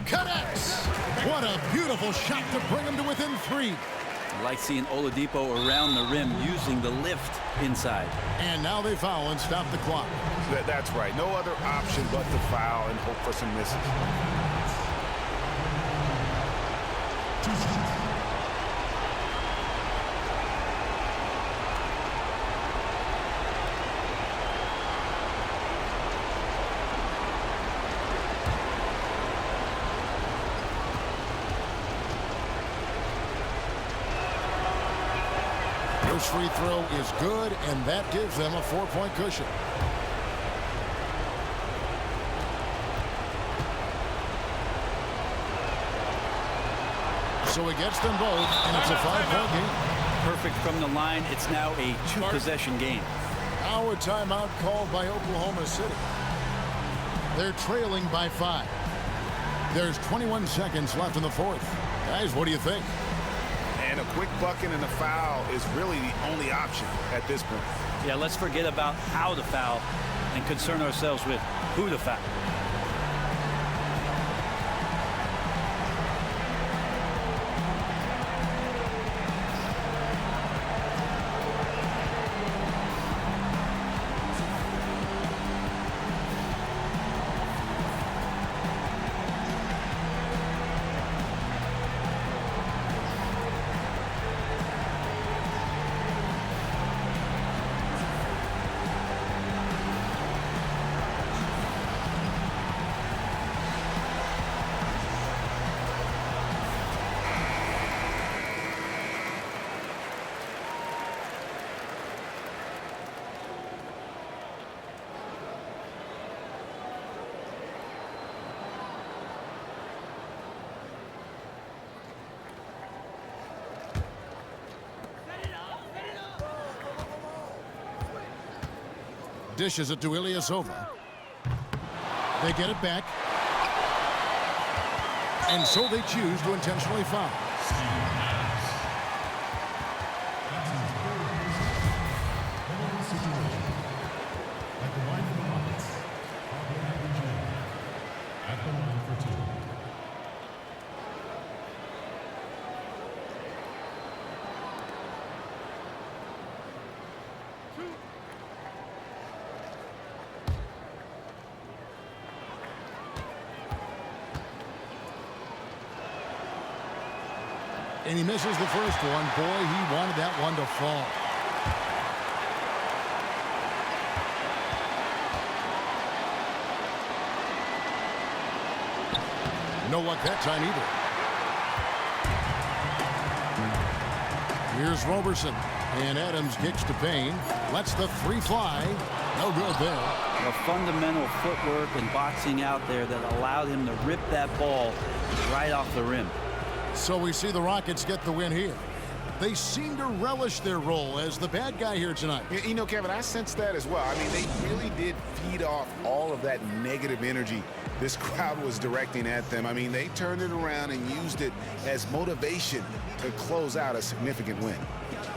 Connects! What a beautiful shot to bring him to within 3. I like seeing Oladipo around the rim using the lift inside. And now they foul and stop the clock. That's right. No other option but to foul and hope for some misses. First free throw is good, and that gives them a 4-point cushion. So he gets them both, and it's a 5-point game. Perfect from the line. It's now a 2-possession game. Now a timeout called by Oklahoma City. They're trailing by 5. There's 21 seconds left in the fourth. Guys, what do you think? And a quick bucket and a foul is really the only option at this point. Yeah, let's forget about how to foul and concern ourselves with who to foul. Dishes it to Ilyasova. They get it back. And so they choose to intentionally foul. And he misses the first one. Boy, he wanted that one to fall. No luck that time either. Here's Roberson. And Adams kicks to Payne. Lets the 3 fly. No good there. A fundamental footwork and boxing out there that allowed him to rip that ball right off the rim. So we see the Rockets get the win here. They seem to relish their role as the bad guy here tonight. You know, Kevin, I sense that as well. I mean, they really did feed off all of that negative energy this crowd was directing at them. I mean, they turned it around and used it as motivation to close out a significant win.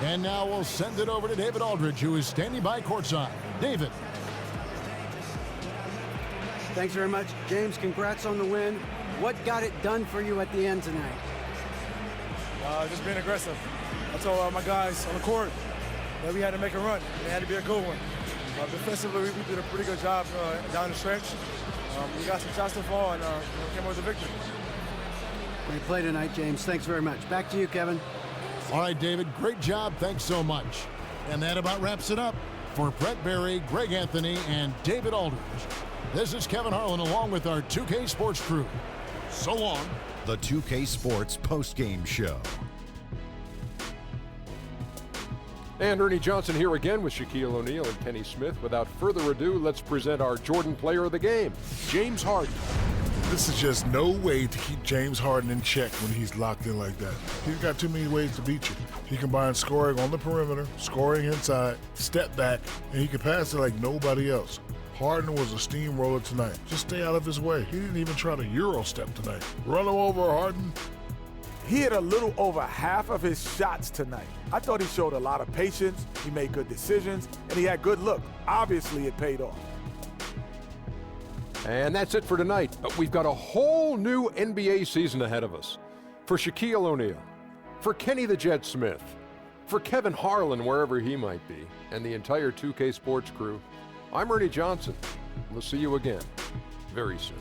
And now we'll send it over to David Aldridge, who is standing by courtside. David. Thanks very much. James, congrats on the win. What got it done for you at the end tonight? Just being aggressive. I told my guys on the court that we had to make a run. It had to be a good one. Defensively, we did a pretty good job down the stretch. We got some shots to fall and came with the victory. Great play tonight, James. Thanks very much. Back to you, Kevin. All right, David, great job. Thanks so much. And that about wraps it up. For Brett Barry, Greg Anthony, and David Aldridge, this is Kevin Harlan along with our 2K Sports crew. So long. The 2K Sports postgame show. And Ernie Johnson here again with Shaquille O'Neal and Kenny Smith. Without further ado, let's present our Jordan player of the game, James Harden. This is just no way to keep James Harden in check when he's locked in like that. He's got too many ways to beat you. He combines scoring on the perimeter, scoring inside, step back, and he can pass it like nobody else. Harden was a steamroller tonight. Just stay out of his way. He didn't even try to Euro step tonight. Run him over, Harden. He hit a little over half of his shots tonight. I thought he showed a lot of patience, he made good decisions, and he had good look. Obviously, it paid off. And that's it for tonight. But we've got a whole new NBA season ahead of us. For Shaquille O'Neal, for Kenny the Jet Smith, for Kevin Harlan, wherever he might be, and the entire 2K Sports crew, I'm Ernie Johnson. We'll see you again very soon.